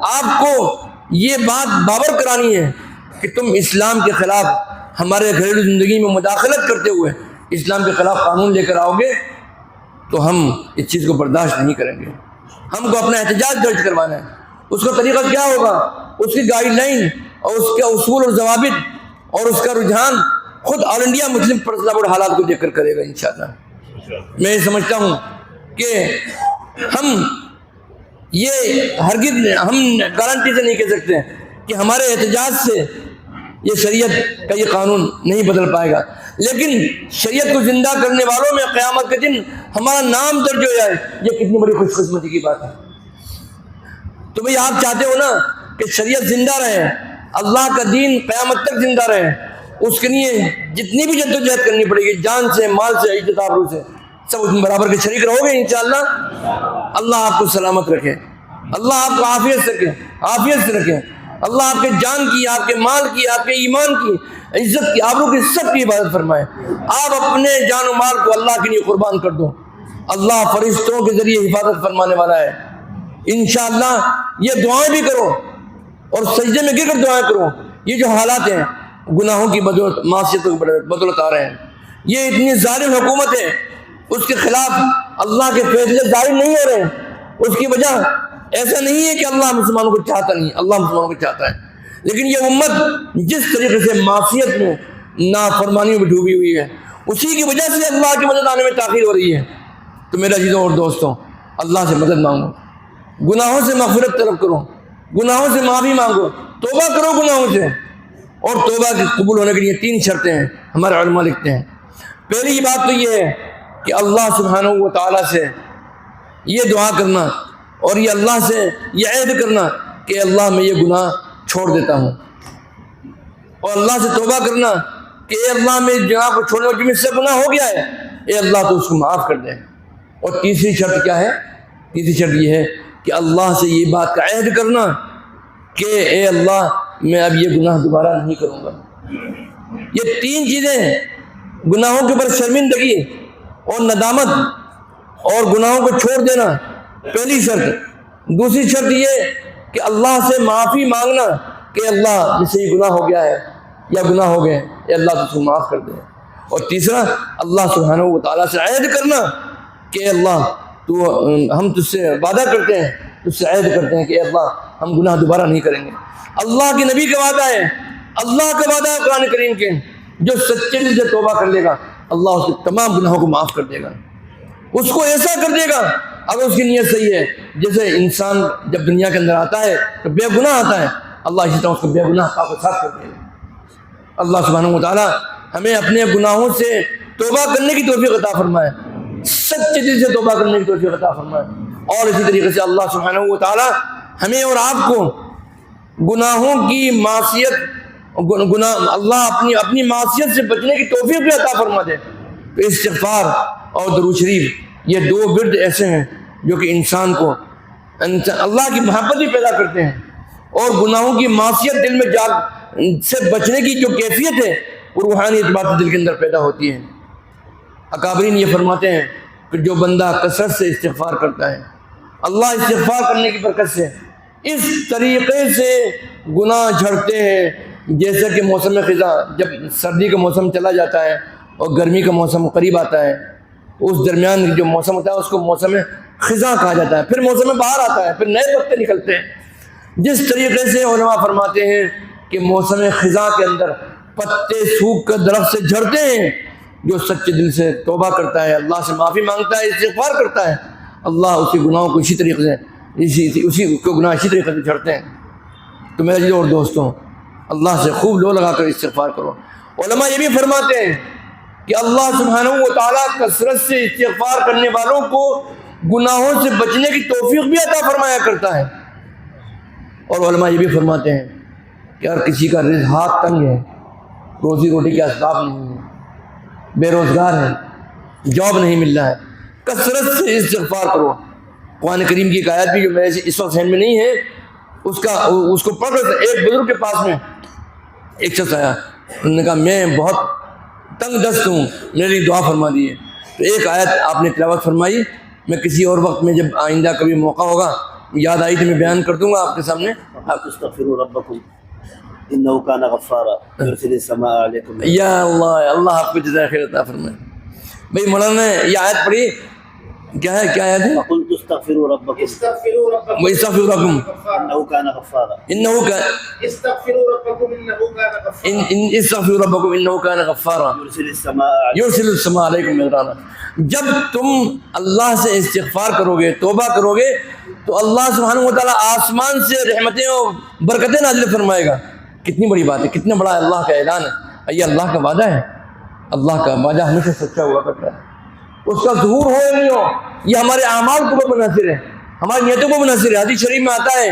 آپ کو یہ بات باور کرانی ہے کہ تم اسلام کے خلاف ہمارے گھریلو زندگی میں مداخلت کرتے ہوئے اسلام کے خلاف قانون لے کر آؤ گے تو ہم اس چیز کو برداشت نہیں کریں گے۔ ہم کو اپنا احتجاج درج کروانا ہے۔ اس کا طریقہ کیا ہوگا، اس کی گائیڈ لائن اور اس کے اصول اور ضوابط اور اس کا رجحان خود آل انڈیا مسلم پرسنل لا بورڈ حالات کو دیکھ کر کرے گا انشاءاللہ۔ میں یہ سمجھتا ہوں کہ ہم یہ ہرگز ہم گارنٹی سے نہیں کہہ سکتے کہ ہمارے احتجاج سے یہ شریعت کا یہ قانون نہیں بدل پائے گا، لیکن شریعت کو زندہ کرنے والوں میں قیامت کے دن ہمارا نام درج ہو جائے، یہ کتنی بڑی خوش قسمتی کی بات ہے۔ تو بھئی آپ چاہتے ہو نا کہ شریعت زندہ رہے، اللہ کا دین قیامت تک زندہ رہے، اس کے لیے جتنی بھی جدوجہد کرنی پڑے گی، جان سے، مال سے، عزت آبرو سے، سب اس میں برابر کے شریک رہو گے انشاءاللہ۔ اللہ آپ کو سلامت رکھے، اللہ آپ کو عافیت سے رکھے، عافیت سے رکھے، اللہ آپ کے جان کی، آپ کے مال کی، آپ کے ایمان کی، عزت کی، آبرو کی، سب کی حفاظت فرمائے۔ آپ اپنے جان و مال کو اللہ کے لیے قربان کر دو، اللہ فرشتوں کے ذریعے حفاظت فرمانے والا ہے انشاءاللہ۔ یہ دعائیں بھی کرو اور سجدے میں گر کر دعائیں کرو۔ یہ جو حالات ہیں گناہوں کی بدولت، معصیتوں کی بدولت آ رہے ہیں، یہ اتنی ظالم حکومت ہے، اس کے خلاف اللہ کے فیصلے ظاہر نہیں ہو رہے ہیں۔ اس کی وجہ ایسا نہیں ہے کہ اللہ مسلمانوں کو چاہتا نہیں، اللہ مسلمانوں کو چاہتا ہے، لیکن یہ امت جس طریقے سے معصیت میں، نافرمانیوں میں ڈوبی ہوئی ہے، اسی کی وجہ سے اللہ کی مدد آنے میں تاخیر ہو رہی ہے۔ تو میرے عزیزوں اور دوستوں، اللہ سے مدد مانگو، گناہوں سے مغفرت طلب کرو، گناہوں سے معافی مانگو، توبہ کرو گناہوں سے۔ اور توبہ کے قبول ہونے کے لیے 3 شرطیں ہیں، ہمارے علماء لکھتے ہیں۔ پہلی بات تو یہ ہے کہ اللہ سبحانہ و تعالیٰ سے یہ دعا کرنا اور یہ اللہ سے یہ عہد کرنا کہ اللہ میں یہ گناہ چھوڑ دیتا ہوں، اور اللہ سے توبہ کرنا کہ اے اللہ میں جناب کو چھوڑنے والے مجھ سے گناہ ہو گیا ہے، اے اللہ تو اس کو معاف کر دے۔ اور تیسری شرط کیا ہے؟ تیسری شرط یہ ہے کہ اللہ سے یہ بات کا عہد کرنا کہ اے اللہ میں اب یہ گناہ دوبارہ نہیں کروں گا۔ یہ 3 چیزیں ہیں، گناہوں کے اوپر شرمندگی اور ندامت اور گناہوں کو چھوڑ دینا، پہلی شرط۔ دوسری شرط یہ کہ اللہ سے معافی مانگنا کہ اللہ مجھ سے یہ گناہ ہو گیا ہے یا گناہ ہو گئے، اے اللہ تو اس کو معاف کر دے۔ اور تیسرا، اللہ سبحانہ و تعالیٰ سے عہد کرنا کہ اے اللہ تو ہم تجھ سے وعدہ کرتے ہیں، تجھ سے عہد کرتے ہیں کہ اے اللہ ہم گناہ دوبارہ نہیں کریں گے۔ اللہ کے نبی کا وعدہ ہے، اللہ کا وعدہ ہے قرآن کریم کے، جو سچے دل سے توبہ کر لے گا اللہ اس کے تمام گناہوں کو معاف کر دے گا، اس کو ایسا کر دے گا اگر اس کی نیت صحیح ہے۔ جیسے انسان جب دنیا کے اندر آتا ہے تو بے گناہ آتا ہے، اللہ اسی طرح اس کو بے گناہ پاک و صاف کر دے گا۔ اللہ سبحانہ و تعالیٰ ہمیں اپنے گناہوں سے توبہ کرنے کی توفیق عطا فرمائے، سچے دل سے توبہ کرنے کی توفیق عطا فرمائے۔ اور اسی طریقے سے اللہ سبحانہ و تعالیٰ ہمیں اور آپ کو گناہوں کی معصیت، اللہ اپنی معصیت سے بچنے کی توفیق بھی عطا فرما دے۔ تو استغفار اور درود شریف یہ 2 ورد ایسے ہیں جو کہ انسان کو اللہ کی محبت بھی پیدا کرتے ہیں، اور گناہوں کی معصیت دل میں سے بچنے کی جو کیفیت ہے وہ روحانی اعتبار سے دل کے اندر پیدا ہوتی ہیں۔ اکابرین یہ فرماتے ہیں کہ جو بندہ کثرت سے استغفار کرتا ہے، اللہ استغفار کرنے کی برکت سے اس طریقے سے گناہ جھڑتے ہیں جیسا کہ موسم خزاں، جب سردی کا موسم چلا جاتا ہے اور گرمی کا موسم قریب آتا ہے تو اس درمیان جو موسم ہوتا ہے اس کو موسم خزاں کہا جاتا ہے، پھر موسم بہار آتا ہے، پھر نئے پتے نکلتے ہیں۔ جس طریقے سے علماء فرماتے ہیں کہ موسم خزاں کے اندر پتے سوکھ کر درخت سے جھڑتے ہیں، جو سچے دل سے توبہ کرتا ہے، اللہ سے معافی مانگتا ہے، استغفار کرتا ہے، اللہ اسی گناہوں کو اسی طریقے سے اسی کو گناہ اسی طریقے سے جھڑتے ہیں۔ تو میرے عزیزوں اور دوستوں، اللہ سے خوب لو لگا کر استغفار کرو۔ علماء یہ بھی فرماتے ہیں کہ اللہ سبحانہ و تعالیٰ کثرت سے استغفار کرنے والوں کو گناہوں سے بچنے کی توفیق بھی عطا فرمایا کرتا ہے۔ اور علماء یہ بھی فرماتے ہیں کہ اگر کسی کا رزق ہاتھ تنگ ہے، روزی روٹی کے اسباب نہیں ہیں، بے روزگار ہے، جاب نہیں مل رہا ہے، کثرت سے استغفار کرو۔ قرآن کریم کی ایک آیت بھی جو میرے اس وقت ذہن میں نہیں ہے، اس کو پڑھ رہا تھا، ایک بزرگ کے پاس میں ایک شخص آیا، انہوں نے کہا میں بہت تنگ دست ہوں، میرے لیے دعا فرما دیے۔ تو ایک آیت آپ نے تلاوت فرمائی، میں کسی اور وقت میں جب آئندہ کبھی موقع ہوگا یاد آئی تو میں بیان کر دوں گا آپ کے سامنے۔ استغفروا ربکم انه كان غفارا يرسل السماء عليكم۔ یا اللہ، اللہ آپ کو جزائے خیر عطا فرمائے۔ بھائی مولانا نے یہ آیت پڑھی، کیا ہے، کیا آیت ہے؟ وقلت استغفروا ربکم استغفروا ربكم وَإِسْتَغْفِرُوا لَكُمْ انه كان غفارا إِنَّهُ كَانَ استغفروا ربكم انه كان غفارا استغفروا ربكم إنه كان غفارا يرسل السماء عليكم۔ یرسل السماء علیکم مدرارا۔ جب تم اللہ سے استغفار کرو گے، توبہ کرو گے، تو اللہ سبحانہ و تعالیٰ آسمان سے رحمتیں اور برکتیں نازل فرمائے گا۔ کتنی بڑی بات ہے، کتنا بڑا اللہ کا اعلان ہے۔ یہ اللہ کا وعدہ ہے، اللہ کا وعدہ ہمیشہ سچا ہوا کرتا ہے، اس کا ظہور ہو یا نہیں ہو یہ ہمارے اعمال کو منحصر ہے، ہماری نیتوں کو منحصر ہے۔ حدیث شریف میں آتا ہے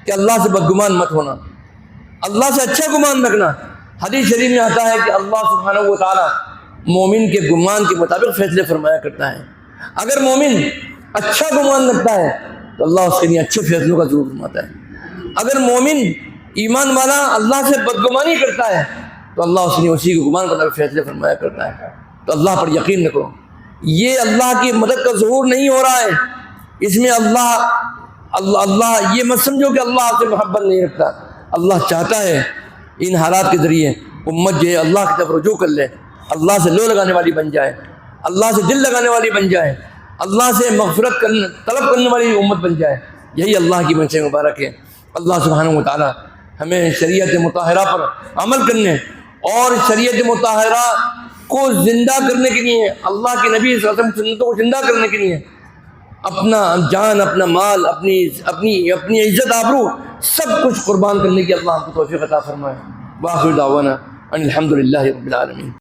کہ اللہ سے بدگمان مت ہونا، اللہ سے اچھا گمان رکھنا۔ حدیث شریف میں آتا ہے کہ اللہ سبحانہ و تعالیٰ مومن کے گمان کے مطابق فیصلے فرمایا کرتا ہے۔ اگر مومن اچھا گمان رکھتا ہے تو اللہ اس کے لیے اچھے فیصلوں کا ضرور فرماتا ہے۔ اگر مومن ایمان والا اللہ سے بدگمانی کرتا ہے تو اللہ اس نے اسی کو گمان کرنا فیصلے فرمایا کرتا ہے۔ تو اللہ پر یقین رکھو، یہ اللہ کی مدد کا ظہور نہیں ہو رہا ہے، اس میں اللہ یہ مت سمجھو کہ اللہ آپ سے محبت نہیں رکھتا۔ اللہ چاہتا ہے ان حالات کے ذریعے امت جو ہے اللہ کی طرف رجوع کر لے، اللہ سے لو لگانے والی بن جائے، اللہ سے دل لگانے والی بن جائے، اللہ سے مغفرت طلب کرنے والی امت بن جائے۔ یہی اللہ کی منشا مبارک ہے۔ اللہ سبحانہ و تعالیٰ ہمیں شریعت مطہرہ پر عمل کرنے اور شریعت مطہرہ کو زندہ کرنے کے لیے، اللہ کے نبی صلی اللہ علیہ وسلم سنتوں کو زندہ کرنے کے لیے اپنا جان، اپنا مال، اپنی عزت آبرو سب کچھ قربان کرنے کی اللہ ہم کو توفیق عطا فرمائے۔ وآخر دعوانا ان الحمد للہ رب العالمین۔